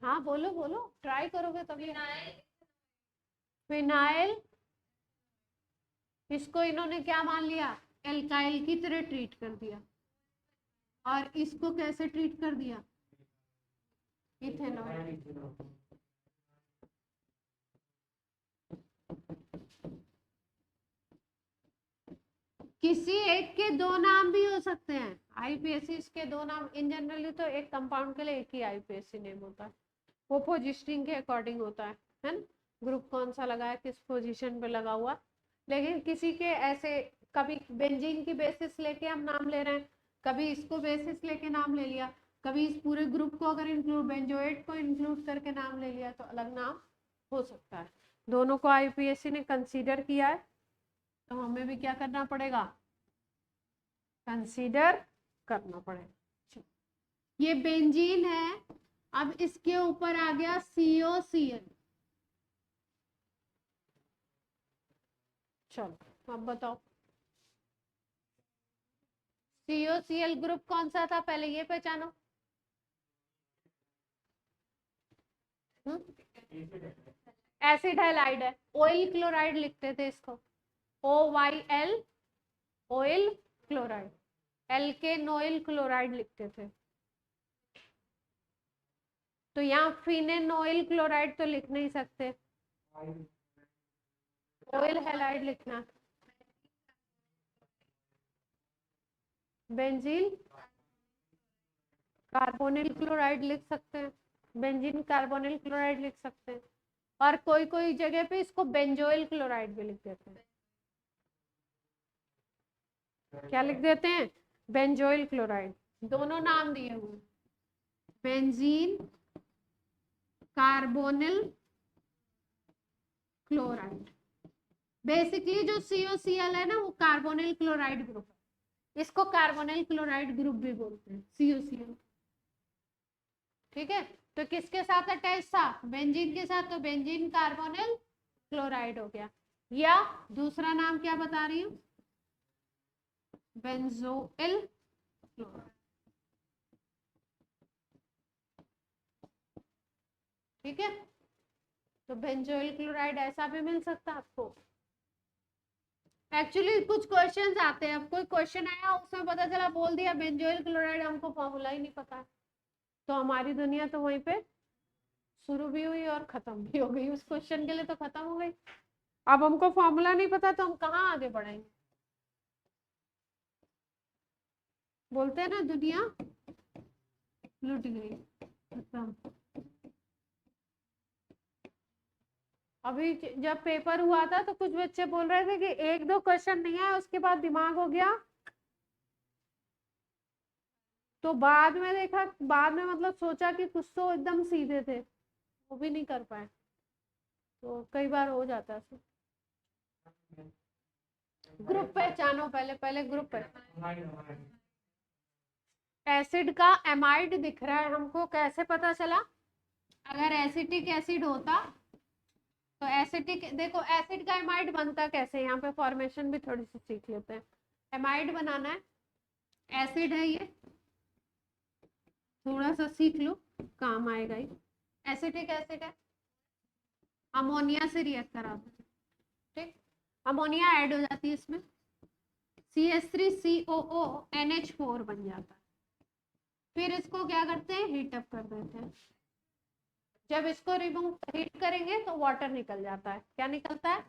हाँ बोलो बोलो, ट्राई करोगे तभी। फिनाइल, इसको इन्होंने क्या मान लिया, एल्काइल की तरह ट्रीट कर दिया, और इसको कैसे ट्रीट कर दिया, इथेनॉल। किसी एक के दो नाम भी हो सकते हैं, आईपीएससी के दो नाम, इन जनरली तो एक कंपाउंड के लिए एक ही आईपीएससी नेम होता है, वो पोजिशनिंग के अकॉर्डिंग होता है ना, ग्रुप कौन सा लगा है, किस पोजीशन पे लगा हुआ। लेकिन किसी के ऐसे कभी बेंजीन की बेसिस लेके हम नाम ले रहे हैं, कभी इसको बेसिस लेके नाम ले लिया, कभी इस पूरे ग्रुप को अगर इंक्लूड, बेंजोएट को इंक्लूड करके नाम ले लिया, तो अलग नाम हो सकता है। दोनों को आईपीएससी ने कंसीडर किया है, तो हमें भी क्या करना पड़ेगा, कंसीडर करना पड़ेगा। ये बेंजीन है, अब इसके ऊपर आ गया COCl। चलो अब बताओ COCl ग्रुप कौन सा था, पहले ये पहचानो। एसिड हैलाइड है, ऑयल क्लोराइड लिखते थे इसको, OYL, ऑयल क्लोराइड, एल्केनोइल क्लोराइड लिखते थे। तो यहाँ फिनेनोइल क्लोराइड तो लिख नहीं सकते, ऑयल हैलाइड लिखना। बेंजीन कार्बोनिल क्लोराइड लिख सकते हैं, बेंजीन कार्बोनिल क्लोराइड लिख सकते हैं, और कोई कोई जगह पे इसको बेंजोइल क्लोराइड भी लिख देते हैं। क्या लिख देते हैं, बेंजोइल क्लोराइड, दोनों नाम दिए हुए, बेंजीन कार्बोनिल क्लोराइड। बेसिकली जो COCl है ना, वो कार्बोनिल क्लोराइड ग्रुप है, इसको कार्बोनिल क्लोराइड ग्रुप भी बोलते हैं, COCl। ठीक है, तो किसके साथ अटैच था, बेंजीन के साथ, तो बेंजीन कार्बोनिल क्लोराइड हो गया। या दूसरा नाम क्या बता रही हूँ, बेंजोइल क्लोराइड। ठीक है, तो बेंजोइल क्लोराइड ऐसा भी मिल सकता है आपको। एक्चुअली कुछ क्वेश्चंस आते हैं, अब कोई क्वेश्चन आया उसमें पता चला बोल दिया बेंजोइल क्लोराइड, हमको फॉर्मूला ही नहीं पता है, तो हमारी दुनिया तो वहीं पे शुरू भी हुई और खत्म भी हो गई, उस क्वेश्चन के लिए तो खत्म हो गई। अब हमको फॉर्मूला नहीं पता तो हम कहाँ आगे बढ़ेंगे, बोलते हैं ना दुनिया लुट गई, खत्म। अभी जब पेपर हुआ था तो कुछ बच्चे बोल रहे थे कि एक दो क्वेश्चन नहीं आया, उसके बाद दिमाग हो गया, तो बाद में देखा, बाद में मतलब सोचा कि कुछ तो एकदम सीधे थे, वो भी नहीं कर पाए, तो कई बार हो जाता है। ग्रुप पहचानो, पहले पहले ग्रुप पहचानो। एसिड का एमाइड दिख रहा है हमको, कैसे पता चला? अगर एसिटिक एसिड होता तो एसिटिक, देखो एसिड का एमाइड बनता कैसे, यहाँ पे फॉर्मेशन भी थोड़ी सी सीख लेते हैं। एमाइड बनाना है, एसिड है ये, थोड़ा सा सीख लो काम आएगा ही। एसिटिक एसिड है, अमोनिया से रिएक्ट कराता है, ठीक, अमोनिया ऐड हो जाती है इसमें, CH3COO NH4 बन जाता है। फिर इसको क्या करते हैं, हीट अप कर देते हैं। जब इसको रिमूव हीट करेंगे तो वाटर निकल जाता है, क्या निकलता है?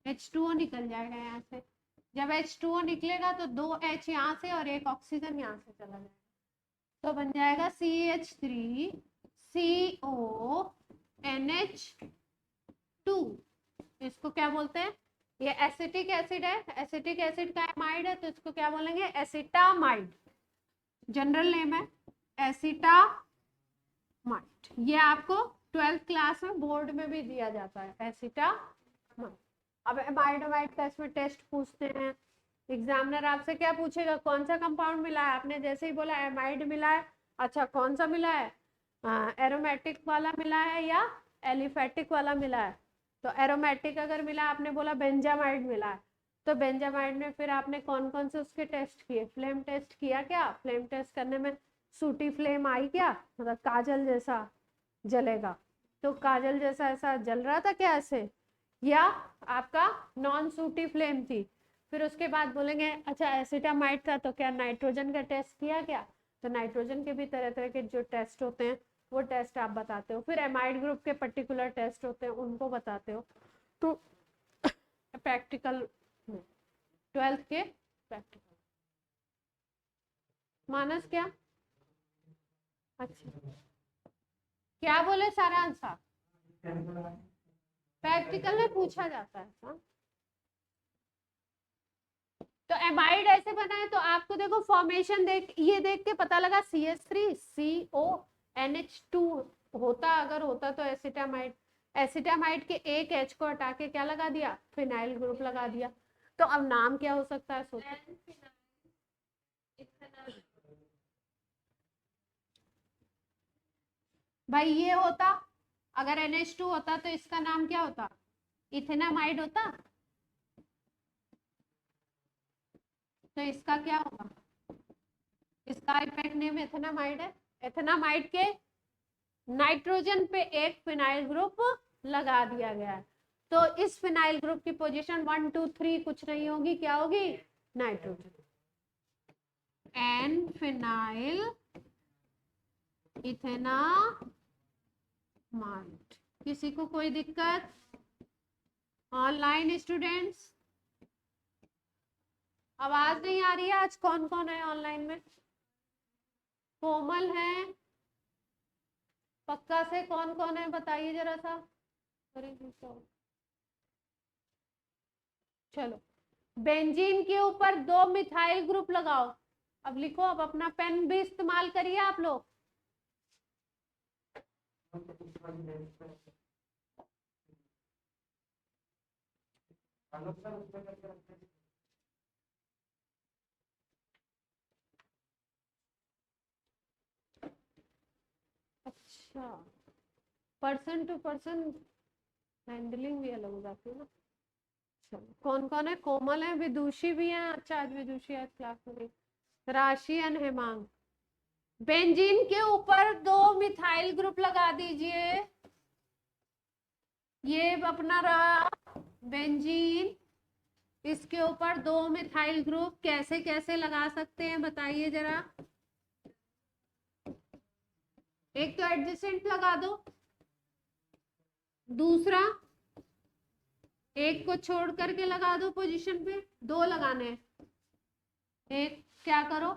H2O निकल जाएगा यहाँ से। जब H2O निकलेगा तो 2 H यहाँ से और एक ऑक्सीजन यहाँ से चला जाएगा, तो बन जाएगा CH3CO NH2। इसको क्या बोलते हैं? ये एसिटिक एसिड है, एसिटिक एसिड का एमाइड है, तो इसको क्या बोलेंगे? एसिटामाइड, जनरल नेम है एसिटामाइड। ये आपको 12th क्लास में बोर्ड में भी दिया जाता है, एसिटामाइड। अब एमाइड एमाइड का इसमें टेस्ट पूछते हैं, एग्जामिनर आपसे क्या पूछेगा, कौन सा कंपाउंड मिला है? आपने जैसे ही बोला एमाइड मिला है, अच्छा कौन सा मिला है, एरोमेटिक वाला मिला है या एलिफेटिक वाला मिला है? तो एरोमेटिक अगर मिला, आपने बोला बेंजामाइड मिला है, तो बेंजामाइड में फिर आपने कौन कौन से उसके टेस्ट किए? फ्लेम टेस्ट किया क्या? फ्लेम टेस्ट करने में सूटी फ्लेम आई क्या, मतलब काजल जैसा जलेगा, तो काजल जैसा ऐसा जल रहा था क्या ऐसे, या आपका नॉन सूटी फ्लेम थी? फिर उसके बाद बोलेंगे अच्छा एसिटामाइड था तो क्या नाइट्रोजन का टेस्ट किया क्या? तो नाइट्रोजन के भी तरह तरह के जो टेस्ट होते हैं वो टेस्ट आप बताते हो। फिर एमाइड ग्रुप के पर्टिकुलर टेस्ट होते हैं, उनको बताते हो। तो प्रैक्टिकल में 12th के प्रैक्टिकल। मानस क्या? अच्छा क्या बोले सारांश साहब? प्रैक्टिकल में पूछा जाता है। हाँ? तो एमाइड ऐसे बना है, तो आपको देखो फॉर्मेशन देख, ये देख के पता लगा CH3CONH2 होता, अगर होता तो एसिटामाइड, एसिटामाइड के एक H को हटा के क्या लगा दिया? फिनाइल ग्रुप लगा दिया। तो अब नाम क्या हो सकता है, सोचो। भाई ये होता, अगर NH2 होता तो इसका नाम क्या होता? इथेनामाइड होता। तो इसका क्या होगा? इसका इफेक्ट नेम एथेनामाइड है। एथेनामाइड के नाइट्रोजन पे एक फिनाइल ग्रुप लगा दिया गया है, तो इस फिनाइल ग्रुप की पोजीशन 1 2 3 कुछ नहीं होगी, क्या होगी? नाइट्रोजन। N phenyl ethanamide. किसी को कोई दिक्कत? ऑनलाइन स्टूडेंट्स आवाज नहीं आ रही है? आज कौन कौन है ऑनलाइन में? कोमल है, पक्का से कौन कौन है बताइए जरा सा। चलो बेंजीन के ऊपर 2 मिथाइल ग्रुप लगाओ। अब लिखो, अब अपना पेन भी इस्तेमाल करिए आप लोग। अच्छा पर्सन टू पर्सन हैंडलिंग भी अलग हो जाती है ना। चलो कौन कौन है? कोमल है, विदुषी भी है। अच्छा आज विदुषी आज क्लास में नहीं। राशि एंड हेमांग। बेंजीन के ऊपर 2 मिथाइल ग्रुप लगा दीजिए। ये अपना रहा बेंजीन, इसके ऊपर 2 मिथाइल ग्रुप कैसे कैसे लगा सकते हैं बताइए जरा। एक तो एडजेसेंट लगा दो, दूसरा एक को छोड़ करके लगा दो पोजीशन पे, 2 लगाने हैं। एक क्या करो,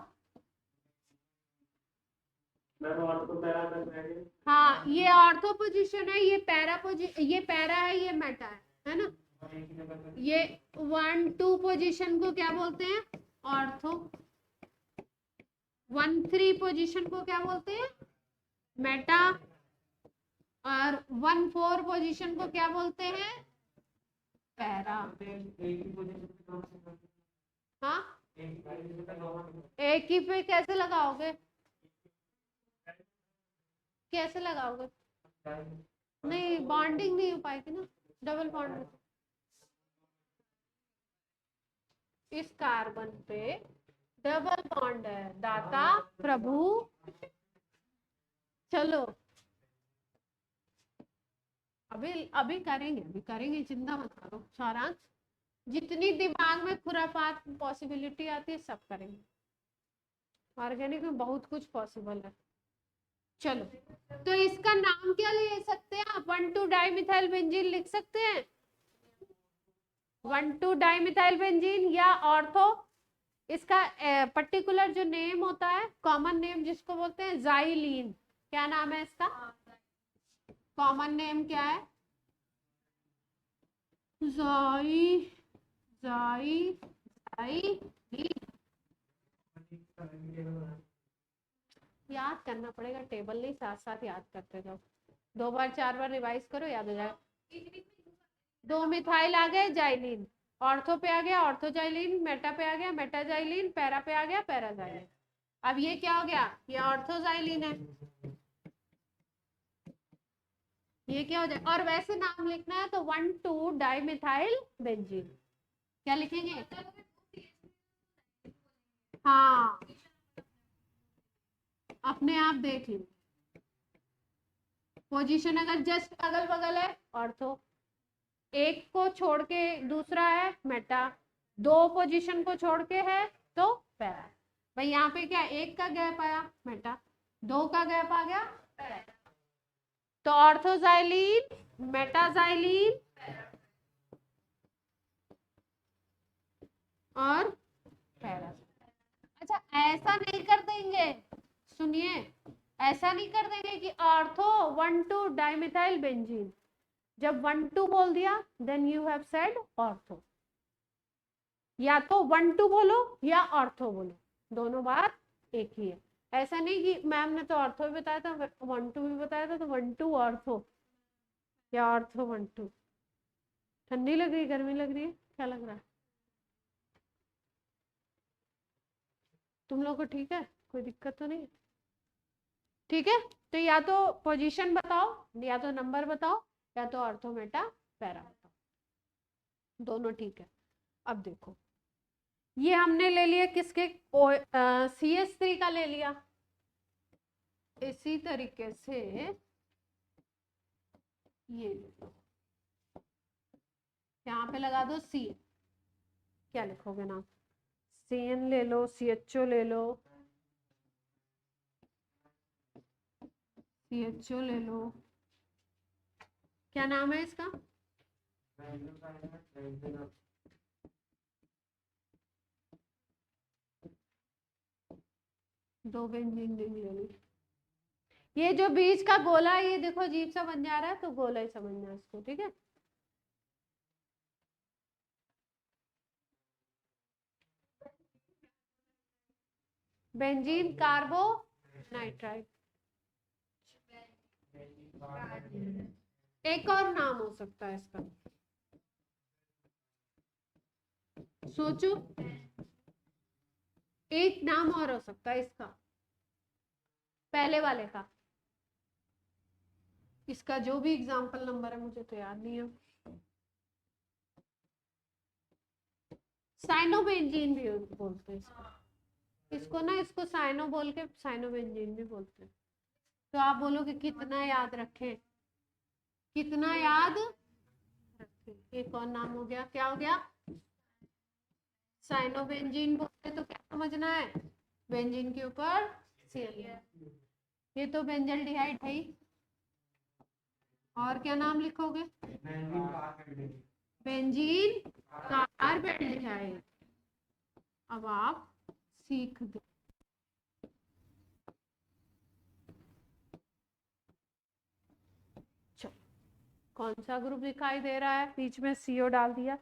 हाँ ये ऑर्थो पोजीशन है, ये पैरा ये पैरा है, ये मेटा है ना। ये 1 2 पोजीशन को क्या बोलते हैं? ऑर्थो। 1 3 पोजीशन को क्या बोलते हैं? मेटा। और 1,4 पोजीशन को क्या बोलते हैं? पैरा। हाँ, एक ही पे कैसे लगाओगे? कैसे लगाओगे? नहीं, बॉन्डिंग नहीं हो पाएगी ना, डबल बॉन्ड में। इस कार्बन पे डबल बॉन्ड है, दाता प्रभु। चलो अभी करेंगे, चिंता मत करो सारांश। जितनी दिमाग में खुरापात पॉसिबिलिटी आती है सब करेंगे। ऑर्गेनिक में बहुत कुछ पॉसिबल है। चलो, तो इसका नाम क्या ले सकते हैं आप? 1,2 डाइमिथाइल बेंजीन लिख सकते हैं। 1,2 डाइमिथाइल बेंजीन या ऑर्थो। इसका पर्टिकुलर जो नेम होता है, कॉमन नेम जिसको बोलते हैं जाइलीन। क्या नाम है इसका? कॉमन नेम क्या है? जाई जाई जाइलीन। याद करना पड़ेगा, टेबल नहीं, साथ साथ याद करते जाओ। 2 बार 4 बार रिवाइज करो, याद हो जाएगा। 2 मिथाइल आ गए जाइलीन, ऑर्थो पे आ गया ऑर्थोजाइलिन, मेटा पे आ गया मेटाजाइलिन, पैरा पे आ गया पैराजाइलिन। अब ये क्या हो गया? ये ऑर्थोजाइलिन है। ये क्या हो जाए? और वैसे नाम लिखना है तो 1,2 डाइमिथाइल बेंजीन। क्या लिखेंगे? हाँ, अपने आप देख लो। पोजीशन अगर जस्ट अगल बगल है ऑर्थो, एक को छोड़ के दूसरा है मेटा, 2 पोजीशन को छोड़ के है तो पैरा। भाई यहाँ पे क्या, 1 का गैप आया मेटा, 2 का गैप आ गया पैरा। तो ऑर्थोजाइलिन, मेटाजाइलिन और पैरा। अच्छा, ऐसा नहीं कर देंगे, सुनिए, ऐसा नहीं कर देंगे कि ऑर्थो 1,2 डाइमिथाइल बेंजीन। जब 1,2 बोल दिया then you have said ortho. या तो 1,2 बोलो या ऑर्थो बोलो, दोनों बात एक ही है। ऐसा नहीं कि मैम ने तो ऑर्थो भी बताया था 1,2 भी बताया था, तो 1,2 ऑर्थो या ऑर्थो 1,2। ठंडी लग रही, गर्मी लग रही है, क्या लग रहा है तुम लोग को? ठीक है, कोई दिक्कत तो नहीं? ठीक है, तो या तो पोजीशन बताओ, या तो नंबर बताओ, या तो ऑर्थो मेटा पैरा बताओ, दोनों ठीक है। अब देखो, ये हमने ले लिया किसके? CH3 का ले लिया। इसी तरीके से ये यहाँ पे लगा दो C। क्या लिखोगे नाम? CN ले लो, CHO ले लो, CHO ले लो। क्या नाम है इसका? दो बेंजीन रिंग ले ली। ये जो बीच का गोला है, ये देखो अजीब सा बन जा रहा है, तो गोला ही समझना इसको, ठीक है। Benzene कार्बो nitride. एक और नाम हो सकता है इसका, सोचो, एक नाम और हो सकता है इसका, पहले वाले का। इसका जो भी एग्जाम्पल नंबर है मुझे तो याद नहीं है। साइनोबेंजीन भी बोलते हैं इसको ना, इसको साइनो बोल के साइनोबेंजीन भी बोलते हैं। तो आप बोलोगे कितना याद रखें, कितना याद रखें? एक और नाम हो गया, क्या हो गया? साइनोबेंजीन बोलते तो क्या समझना है? बेंजीन के ऊपर Cl। ये तो बेंजल्डिहाइड है ही। और क्या नाम लिखोगे? Benzene carbaldehyde. अब आप सीख गए। कौन सा ग्रुप दिखाई दे रहा है? बीच में CO डाल दिया।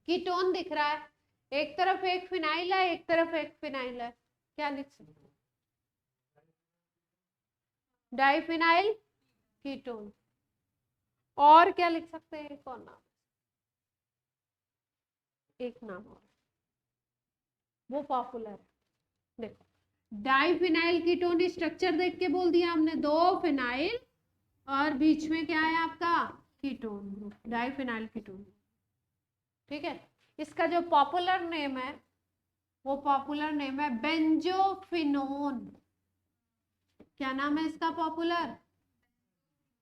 कीटोन दिख रहा है, एक तरफ एक फिनाइल है, एक तरफ एक फिनाइल है। क्या लिख सकते? Diphenyl ketone. और क्या लिख सकते हैं, एक और नाम, एक नाम और, वो पॉपुलर है। देखो डाइफिनाइल कीटोन स्ट्रक्चर देख के बोल दिया हमने, 2 फिनाइल और बीच में क्या है आपका कीटोन ग्रुप, डाइफिनाइल कीटोन। ठीक है, इसका जो पॉपुलर नेम है वो पॉपुलर नेम है बेंजोफिनोन। क्या नाम है इसका पॉपुलर,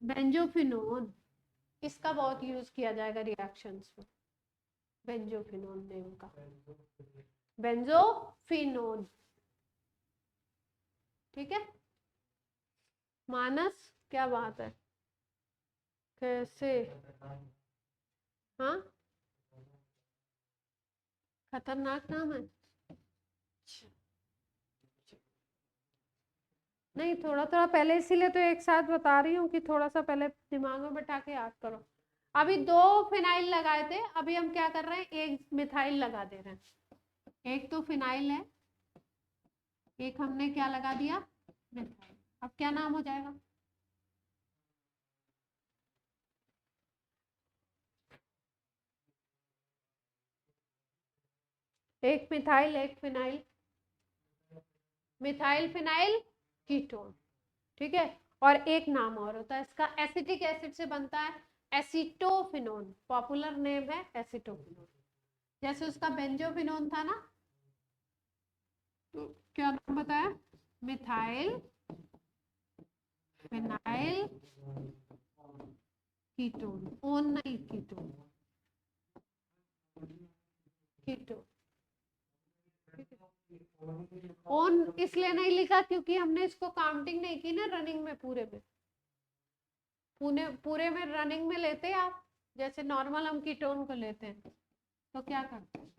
बेंजोफिनोन। इसका बहुत यूज किया जाएगा रिएक्शंस में, बेंजोफिनोन नेम का, बेंजोफिनोन। ठीक है मानस, क्या बात है, कैसे, हाँ खतरनाक नाम है, नहीं थोड़ा थोड़ा पहले, इसीलिए तो एक साथ बता रही हूँ कि थोड़ा सा पहले दिमाग में बैठा के याद करो। अभी 2 फिनाइल लगाए थे, अभी हम क्या कर रहे हैं, एक मिथाइल लगा दे रहे हैं। एक तो फिनाइल है, एक हमने क्या लगा दिया, मिथाइल। अब क्या नाम हो जाएगा, एक मिथाइल एक फिनाइल, मिथाइल फिनाइल कीटोन। ठीक है, और एक नाम और होता है इसका, एसिटिक एसिड से बनता है, एसीटोफिनोन। पॉपुलर नेम है एसीटोफिनोन, जैसे उसका बेंजोफिनोन था ना, तो क्या नाम बताया, मिथाइल फिनाइल कीटोन, ओन नहीं कीटोन, कीटोन। ओन इसलिए नहीं लिखा क्योंकि हमने इसको काउंटिंग नहीं की ना रनिंग में, पूरे में, पूरे में रनिंग में लेते हैं आप, जैसे नॉर्मल हम कीटोन को लेते हैं, तो क्या करते हैं,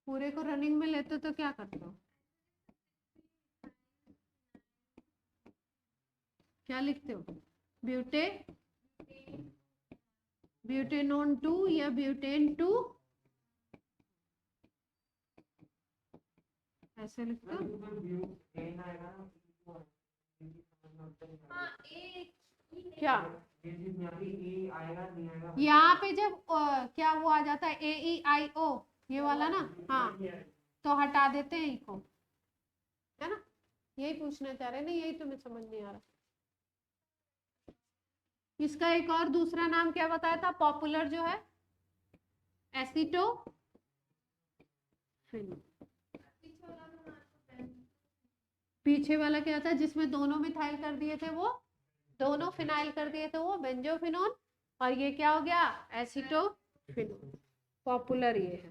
पूरे को रनिंग में लेते तो क्या करते हो, क्या लिखते हो, ब्यूटे, ब्यूटेनोन 2 या ब्यूटेन 2, ऐसे लिखते हो क्या, यहाँ पे जब क्या वो आ जाता है AEIO, ये वाला ना, हाँ तो हटा देते हैं इको, है ना, यही पूछना चाह रहे हैं ना, यही तुम्हें समझ नहीं आ रहा। इसका एक और दूसरा नाम क्या बताया था पॉपुलर जो है, एसीटोफिन। पीछे वाला क्या था जिसमें दोनों मिथाइल कर दिए थे, वो दोनों फिनाइल कर दिए थे, वो बेंजोफिनोन, और ये क्या हो गया, एसीटोफिनोन। पॉपुलर ये है,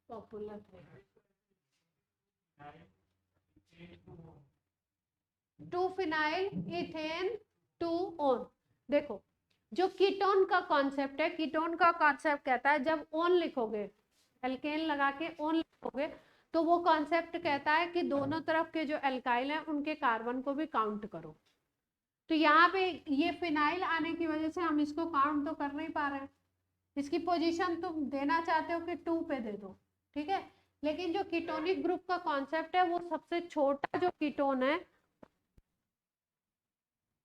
पॉपुलर है। 2 फिनाइल इथेन 2 ओन। देखो जो कीटोन का कॉन्सेप्ट है, कीटोन का कॉन्सेप्ट कहता है जब ओन लिखोगे, एल्केन लगा के ओन लिखोगे, तो वो कॉन्सेप्ट कहता है कि दोनों तरफ के जो एल्काइल हैं उनके कार्बन को भी काउंट करो। तो यहाँ पे ये फिनाइल आने की वजह से हम इसको काउंट तो कर नहीं पा रहे हैं, इसकी पोजीशन तुम देना चाहते हो कि 2 पे दे दो, ठीक है, लेकिन जो कीटोनिक ग्रुप का कॉन्सेप्ट है वो सबसे छोटा जो कीटोन है,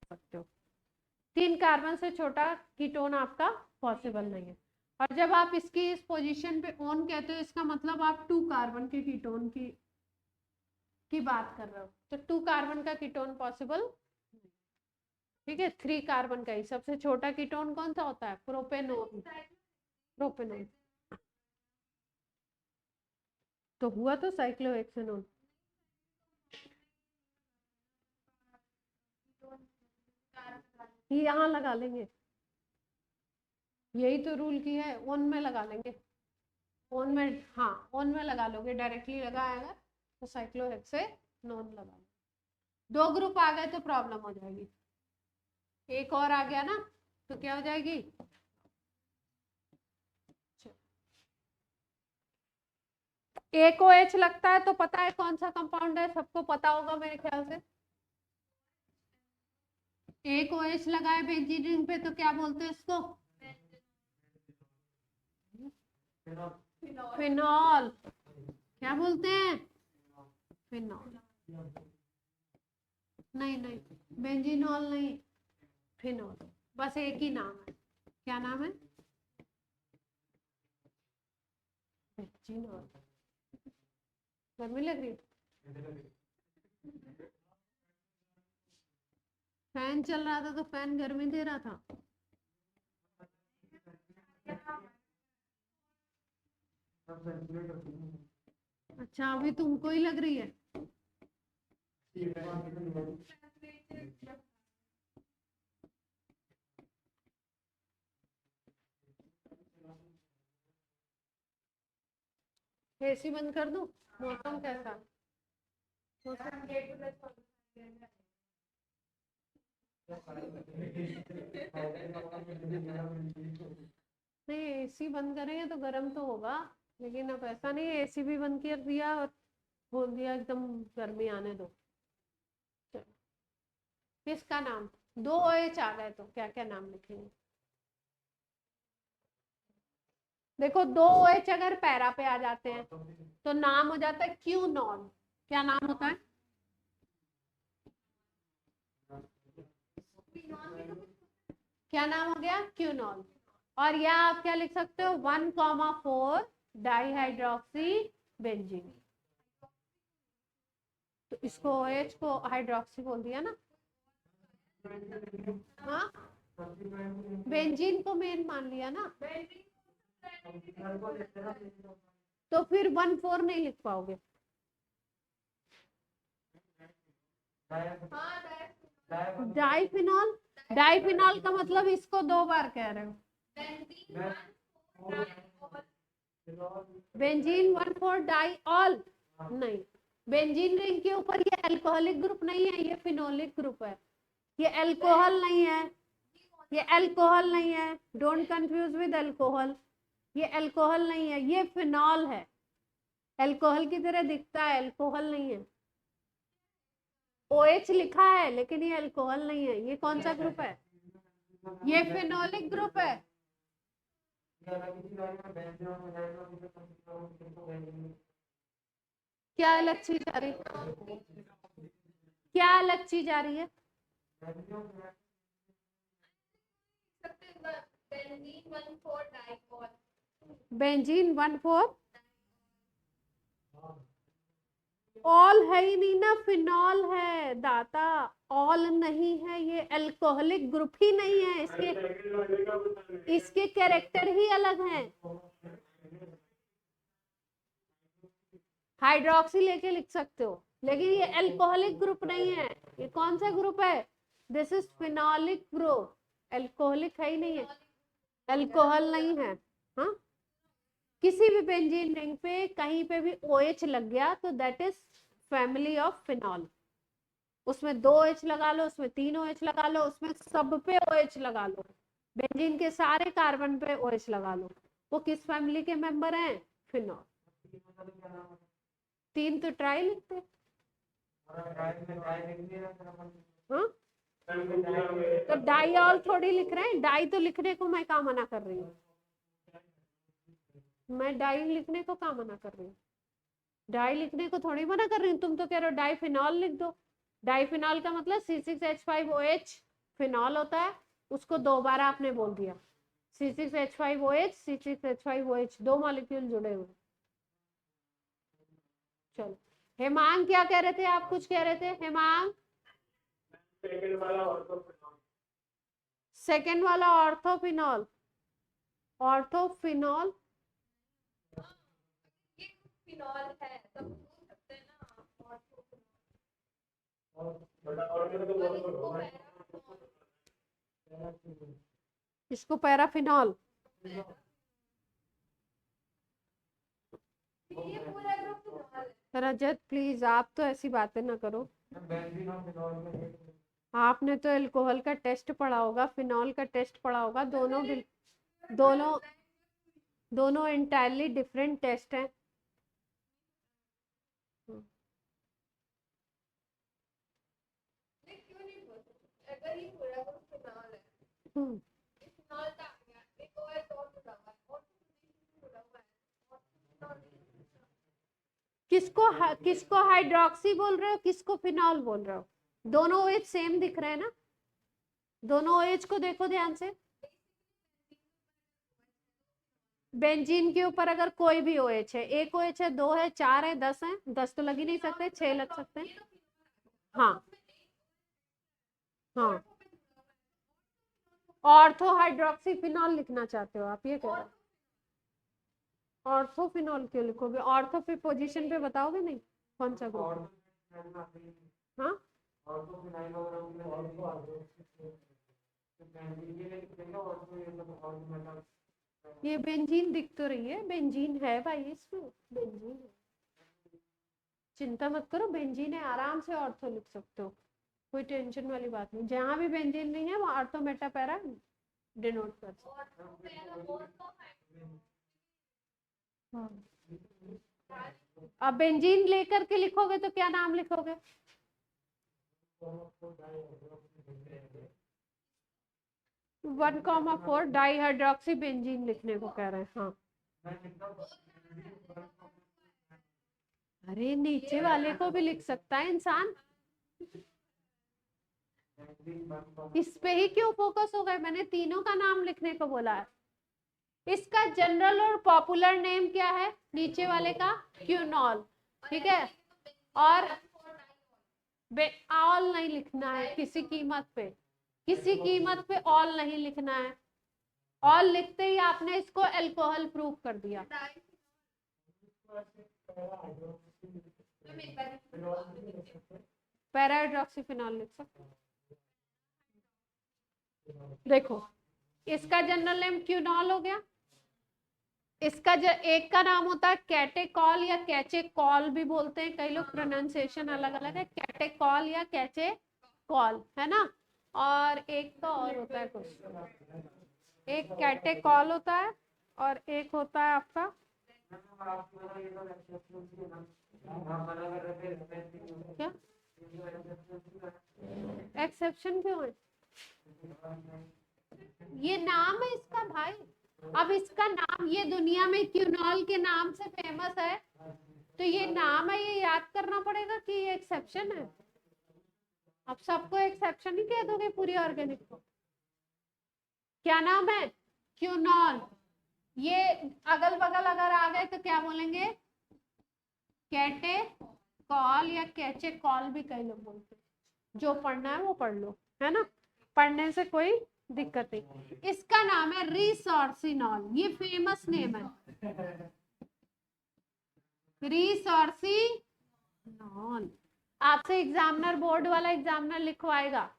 सकते हो 3 कार्बन से छोटा कीटोन आपका पॉसिबल नहीं है। और जब आप इसकी इस पोजीशन पे ऑन कहते हो, इसका मतलब आप 2 कार्बन के कीटोन की बात कर रहे हो, तो 2 कार्बन का कीटोन पॉसिबल, ठीक है, 3 कार्बन का ही। सबसे छोटा कीटोन कौन सा होता है, प्रोपेनोन, प्रोपेनोन तो हुआ तो साइक्लोहेक्सेनोन, यहाँ लगा लेंगे, यही तो रूल की है, ओन में लगा लेंगे, ओन में, हाँ ओन में लगा लोगे, डायरेक्टली लगा आएगा तो साइक्लोहेक्सेनोन लगा लो। 2 ग्रुप आ गए तो प्रॉब्लम हो जाएगी, एक और आ गया ना तो क्या हो जाएगी, एक ओ एच लगता है तो पता है कौन सा कंपाउंड है, सबको पता होगा मेरे ख्याल से, एक ओ एच लगा है बेंजीन रिंग पे तो क्या बोलते हैं इसको, फिनॉल, क्या बोलते हैं, फिनॉल, नहीं नहीं, बेंजीनॉल नहीं, फिनॉल, बस एक ही नाम है। क्या नाम है? बेंजीनॉल। गर्मी लग रही है? फैन चल रहा था तो फैन गर्मी दे रहा था। अच्छा, अभी तुमको ही लग रही है। एसी बंद कर दूं? मौसम कैसा? मौसम नहीं, एसी बंद करेंगे तो गर्म तो होगा, लेकिन अब ऐसा नहीं है एसी भी बंद कर दिया और बोल दिया एकदम गर्मी आने दो। चलो, किसका नाम? दो OH आ गए तो क्या क्या नाम लिखेंगे? देखो, दो OH अगर पैरा पे आ जाते हैं तो नाम हो जाता है क्यूनॉल। क्या नाम होता है? क्या नाम हो गया? क्यूनॉल। और या आप क्या लिख सकते हो? 1,4 डाईहाइड्रोक्सी बेंजीन। तो इसको OH को हाइड्रोक्सी बोल दिया ना। हाँ, बेंजीन को मेन मान लिया ना, तो फिर 1,4 नहीं लिख पाओगे। डाइफिनॉल, डाइफिनॉल का मतलब इसको 2 बार कह रहे हो। बेंजीन 1,4 डाइऑल नहीं, बेंजीन रिंग के ऊपर ये अल्कोहलिक ग्रुप नहीं है, ये फिनोलिक ग्रुप है। ये अल्कोहल नहीं है, ये अल्कोहल नहीं है, डोंट कंफ्यूज विद अल्कोहल। ये अल्कोहल नहीं है, ये फिनॉल है। अल्कोहल की तरह दिखता है, अल्कोहल नहीं है। OH लिखा है लेकिन ये अल्कोहल नहीं है। ये कौन सा ग्रुप है? ये फिनोलिक ग्रुप है। क्या अलग चीज आ रही है? क्या अलग चीज आ रही है? बेंजीन 1,4 ऑल है ही नहीं ना, फिनॉल है दाता, ऑल नहीं है। ये अल्कोहलिक ग्रुप ही नहीं है, इसके कैरेक्टर ही अलग हैं। हाइड्रोक्सी लेके लिख सकते हो, लेकिन ये अल्कोहलिक ग्रुप नहीं है। ये कौन सा ग्रुप है? This is phenolic group. Alcoholic है ही नहीं है, अल्कोहल नहीं है। हाँ, किसी भी बेंजीन रिंग पे कहीं पे भी OH लग गया तो that is family of phenol. उसमें 2 OH लगा लो, उसमें 3 OH लगा लो, उसमें सब पे OH लगा लो, बेंजीन के सारे कार्बन पे OH लगा लो, वो किस फैमिली के मेंबर हैं? फिनॉल। 3 तो ट्राई लिखते। हाँ, तो डाइऑल थोड़ी लिख रहे हैं, डाई तो लिखने को मैं कहाँ मना कर रही हूँ? मैं डाई लिखने को कहाँ मना कर रही हूँ? डाई लिखने को थोड़ी मना कर रही हूँ। तुम तो कह रहे हो डाइफिनॉल लिख दो। डाइफिनॉल का मतलब C6H5OH फिनॉल होता है, उसको 2 बार आपने बोल दिया। C6H5OH, C6H5OH 2 मॉलिक्यूल जुड़े हुए। चलो, हेमांग क्या कह रहे थे? आप कुछ कह रहे थे हेमांग? सेकेंड वाला ऑर्थोफिनॉल। ऑर्थोफिनॉल फिनॉल है, तब बोल सकते हैं ना इसको पैराफिनॉल। रजत प्लीज, आप तो ऐसी बातें ना करो। आपने तो अल्कोहल का टेस्ट पढ़ा होगा, फिनॉल का टेस्ट पढ़ा होगा, दोनों दोनों एंटायरली डिफरेंट टेस्ट हैं। हम्म, किसको हाइड्रोक्सी बोल रहे हो, किसको फिनॉल बोल रहे हो? दोनों OH सेम दिख रहे हैं ना, दोनों OH को देखो ध्यान से। बेंजीन के ऊपर अगर कोई भी OH है, एक OH है, दो है, चार है, 10 है, 10 तो लग ही नहीं सकते, 6 लग सकते हैं। हाँ हाँ, ऑर्थो हाइड्रोक्सी फिनॉल लिखना चाहते हो आप, ये कह रहे हो? ऑर्थोफिनॉल क्यों लिखोगे? ऑर्थो पे पोजीशन पे बताओगे नहीं कौन सा ग्रुप? हाँ, ये बेंजीन दिख तो रही है, बेंजीन है भाई, इसमें बेंजीन है, चिंता मत करो, बेंजीन है, आराम से ऑर्थो लिख सकते हो, कोई टेंशन वाली बात नहीं। जहां भी बेंजीन नहीं है वहां ऑर्थो मेटा पैरा डिनोट कर सकते हो। हाँ। अब बेंजीन लेकर के लिखोगे तो क्या नाम लिखोगे? 1,4 डाई हाइड्रोक्सी बेंजीन लिखने को कह रहे हैं। हाँ, अरे नीचे वाले को भी लिख सकता है इंसान, इस पे ही क्यों फोकस हो गए? मैंने तीनों का नाम लिखने को बोला है। इसका जनरल और पॉपुलर नेम क्या है नीचे वाले का? क्यूनॉल, ठीक है। और ऑल नहीं लिखना है किसी कीमत पे, किसी कीमत पे ऑल नहीं लिखना है। ऑल लिखते ही आपने इसको अल्कोहल प्रूफ कर दिया। पैरा हाइड्रोक्सीफिनॉल लिख सकते, देखो इसका जनरल नेम क्यूनॉल हो गया। इसका एक का नाम होता है कैटेकॉल या कैचेकॉल भी बोलते हैं, कई लोग प्रोनाउंसिएशन अलग अलग है, कैटेकॉल या कैचेकॉल है ना। और एक का और होता है कुछ, एक कैटेकॉल होता है और एक होता है आपका क्या? एक्सेप्शन क्यों है? ये नाम है इसका भाई, अब इसका नाम ये दुनिया में क्यूनॉल के नाम से फेमस है, तो ये नाम है, ये याद करना पड़ेगा कि ये एक्सेप्शन है। अब सबको एक्सेप्शन ही कह दोगे पूरी ऑर्गेनिक को? क्या नाम है? क्यूनॉल। ये अगल बगल अगर आ गए तो क्या बोलेंगे? कैटे कॉल या कैचे कॉल भी कई लोग बोलते हैं। जो पढ़ना है वो पढ़ लो, है ना, पढ़ने से कोई दिक्कत नहीं। इसका नाम है रिसोर्सिनॉल, ये फेमस नेम है, रिसोर्सिनॉल। आपसे एग्जामिनर, बोर्ड वाला एग्जामिनर लिखवाएगा,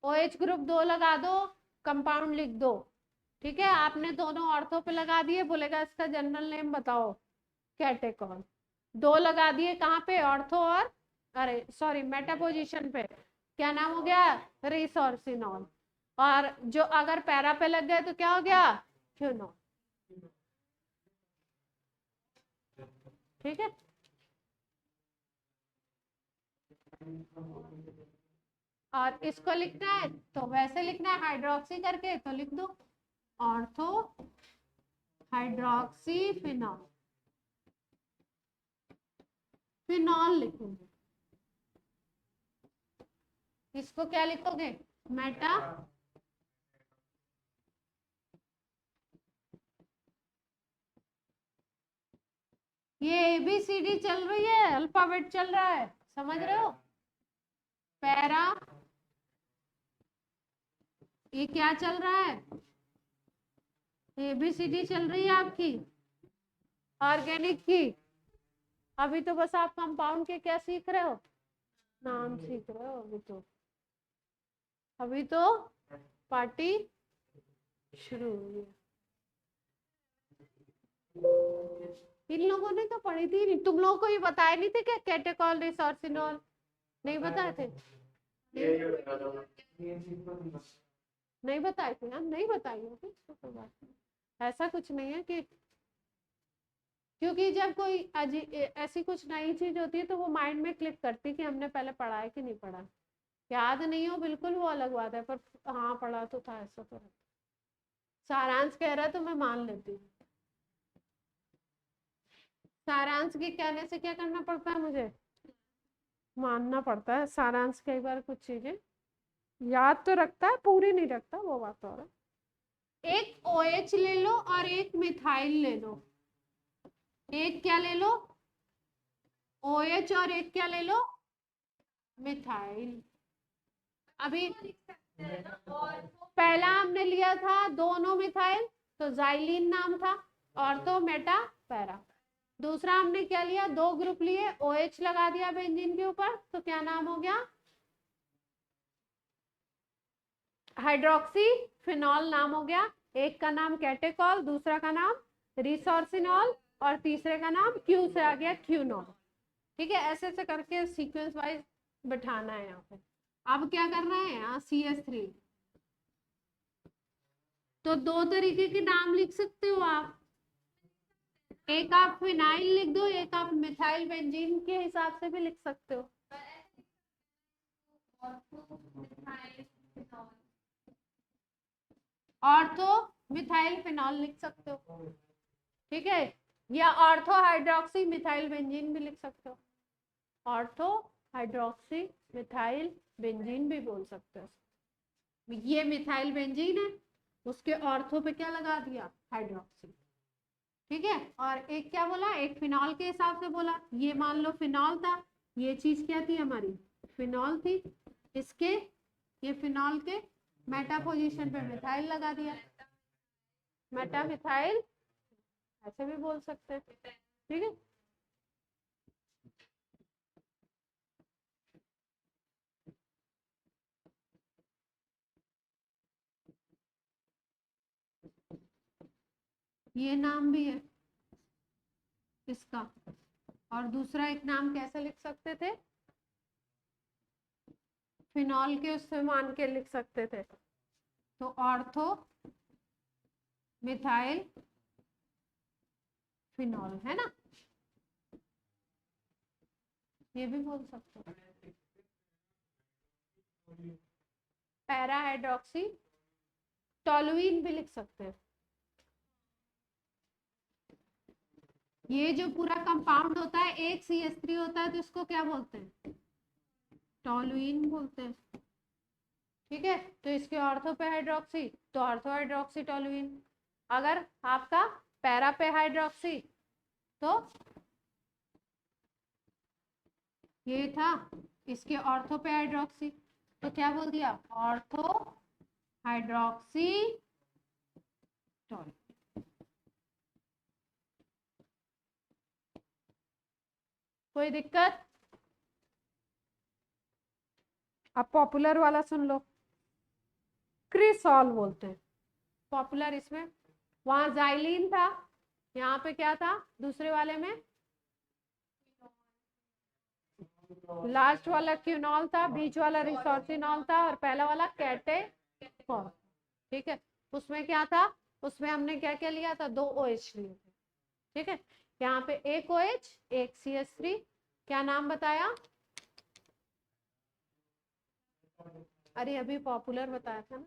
OH ग्रुप 2 लगा दो, कंपाउंड लिख दो, ठीक है। आपने दोनों ऑर्थो पे लगा दिए, बोलेगा इसका जनरल नेम बताओ, कैटेकॉल। 2 लगा दिए कहाँ पे? ऑर्थो और अरे सॉरी मेटा पोजीशन पे, क्या नाम हो गया? रिसोर्सिनॉल। और जो अगर पैरा पे लग गए तो क्या हो गया? क्यूनॉल, ठीक है। और इसको लिखना है तो वैसे लिखना है हाइड्रोक्सी करके, तो लिख दो ऑर्थो हाइड्रोक्सी फिनॉल, फिनॉल लिखोगे। इसको क्या लिखोगे? मेटा ये ABCD चल रही है, अल्फाबेट चल रहा है, समझ रहे हो? पैरा, ये क्या चल रहा है? ABCD चल रही है आपकी ऑर्गेनिक की। अभी तो बस आप कंपाउंड के क्या सीख रहे हो? नाम सीख रहे हो। अभी तो पार्टी शुरू हुई है। इन लोगों ने तो पढ़ी थी, तुम लोगों को ये बताया नहीं थे क्या? कैटेकॉल, रिसोर्सिनॉल नहीं बताए थे? नहीं बताए थे हम, नहीं बताई होगी तो बात नहीं। ऐसा कुछ नहीं है कि, क्योंकि जब कोई ऐसी कुछ नई चीज होती है तो वो माइंड में क्लिक करती कि हमने पहले पढ़ा है कि नहीं पढ़ा। याद नहीं हो बिल्कुल वो अलग बात है, पर हाँ पढ़ा तो था, ऐसा तो रहता। सारांश कह रहा है तो मैं मान लेती हूँ। सारांश के कहने से क्या करना पड़ता है, मुझे मानना पड़ता है। सारांश कई बार कुछ चीजें याद तो रखता है, पूरी नहीं रखता, वो बात और है। एक OH ले लो और एक मिथाइल ले लो। एक क्या ले लो, OH, और एक क्या ले लो, मिथाइल। अभी पहला हमने लिया था दोनों मिथाइल, तो जाइलिन नाम था, और तो मेटा पैरा। दूसरा हमने क्या लिया, दो ग्रुप लिए, OH लगा दिया बेंजीन के ऊपर, तो क्या नाम हो गया, हाइड्रोक्सी फिनॉल नाम हो गया। एक का नाम कैटेकॉल, दूसरा का नाम रिसोर्सिनॉल, और तीसरे का नाम क्यू से आ गया क्यूनॉल। ठीक है, ऐसे ऐसे करके सीक्वेंस वाइज बिठाना है यहाँ पे। अब क्या करना है, यहाँ CH3। तो दो तरीके के नाम लिख सकते हो आप, एक आप फिनाइल लिख दो, एक आप मिथाइल बेंजीन के हिसाब से भी लिख सकते हो। ऑर्थो मिथाइल फिनॉल लिख सकते हो, ठीक है, या ऑर्थो हाइड्रोक्सी मिथाइल बेंजीन भी लिख सकते हो। ऑर्थो हाइड्रोक्सी मिथाइल बेंजीन भी बोल सकते हो। ये मिथाइल बेंजीन है, उसके ऑर्थो पे क्या लगा दिया, हाइड्रोक्सी। ठीक है, और एक क्या बोला, एक फिनॉल के हिसाब से बोला। ये मान लो फिनॉल था, ये चीज क्या थी हमारी, फिनॉल थी, इसके ये फिनॉल के मेटा पोजीशन पे मिथाइल लगा दिया, मेटा मिथाइल, ऐसे भी बोल सकते हैं। ठीक है, ये नाम भी है इसका। और दूसरा एक नाम कैसे लिख सकते थे, फिनॉल के उससे मान के लिख सकते थे, तो ऑर्थो मिथाइल फिनॉल है ना, ये भी बोल सकते हो। पैरा हाइड्रोक्सी टोलुइन भी लिख सकते हैं। ये जो पूरा कंपाउंड होता है, एक CH3 होता है, तो इसको क्या बोलते हैं, टोलुइन बोलते हैं। ठीक है, तो इसके ऑर्थो पे हाइड्रोक्सी, तो ऑर्थो हाइड्रोक्सी टोलुइन। अगर आपका पैरा पे हाइड्रोक्सी, तो ये था इसके ऑर्थो पे हाइड्रोक्सी, तो क्या बोल दिया, ऑर्थो हाइड्रोक्सी टोलुइन। कोई दिक्कत? अब पॉपुलर वाला सुन लो, क्रिसॉल बोलते हैं पॉपुलर इसमें। वहां जाइलिन था, यहाँ पे क्या था दूसरे वाले में, लास्ट वाला क्यूनॉल था, बीच वाला रिसोर्सिनॉल था, और पहला वाला कैटेकॉल। ठीक है, उसमें क्या था, उसमें हमने क्या क्या लिया था, दो OH लिए थे। ठीक है, यहाँ पे एक OH एक CH3, क्या नाम बताया, अरे अभी पॉपुलर बताया था ना,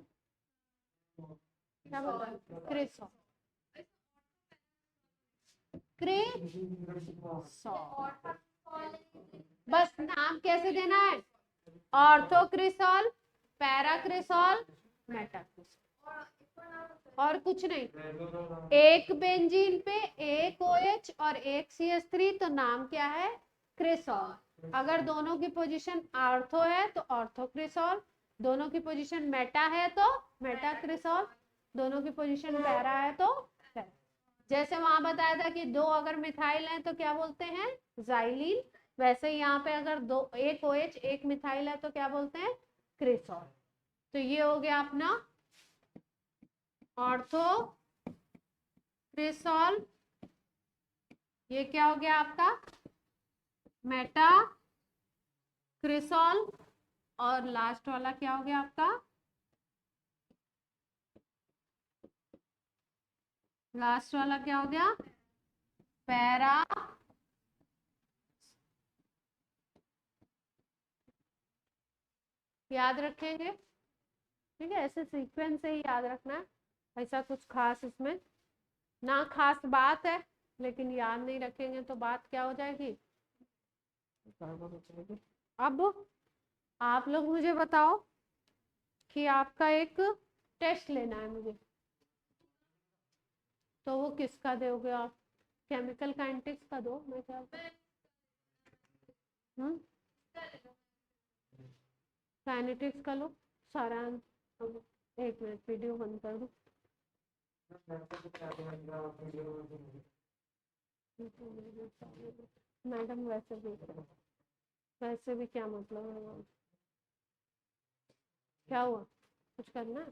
क्या बताया, क्रिसॉल, क्रिसॉल। बस नाम कैसे देना है, ऑर्थोक्रिसॉल, पैराक्रिसॉल, मेटाक्रिसॉल, और कुछ नहीं। एक बेंजीन पे एक OH और एक CH3, तो नाम क्या है, क्रिसॉल। अगर दोनों की पोजीशन ऑर्थो है तो ऑर्थोक्रिसॉल, दोनों की पोजीशन मेटा है तो मेटाक्रिसॉल, दोनों की पोजीशन पैरा है तो पैरा। जैसे वहां बताया था कि दो अगर मिथाइल है तो क्या बोलते हैं, जाइलिन, वैसे यहाँ पे अगर दो, एक OH एक मिथाइल है तो क्या बोलते हैं, क्रिसॉल। तो ये हो गया अपना ऑर्थो क्रिसॉल, ये क्या हो गया आपका मेटा क्रिसॉल, और लास्ट वाला क्या हो गया आपका, लास्ट वाला क्या हो गया, पैरा। याद रखेंगे, ठीक है, ऐसे सीक्वेंस से ही याद रखना है, ऐसा कुछ खास इसमें ना खास बात है लेकिन याद नहीं रखेंगे तो बात क्या हो जाएगी, गड़बड़ हो जाएगी। अब आप लोग मुझे बताओ कि आपका एक टेस्ट लेना है मुझे, तो वो किसका दोगे आप? केमिकल काइनेटिक्स का दो मैं क्या। काइनेटिक्स का लो सारा। एक मिनट वीडियो बंद कर दो। मैडम वैसे भी क्या मतलब है, क्या हुआ, कुछ करना है?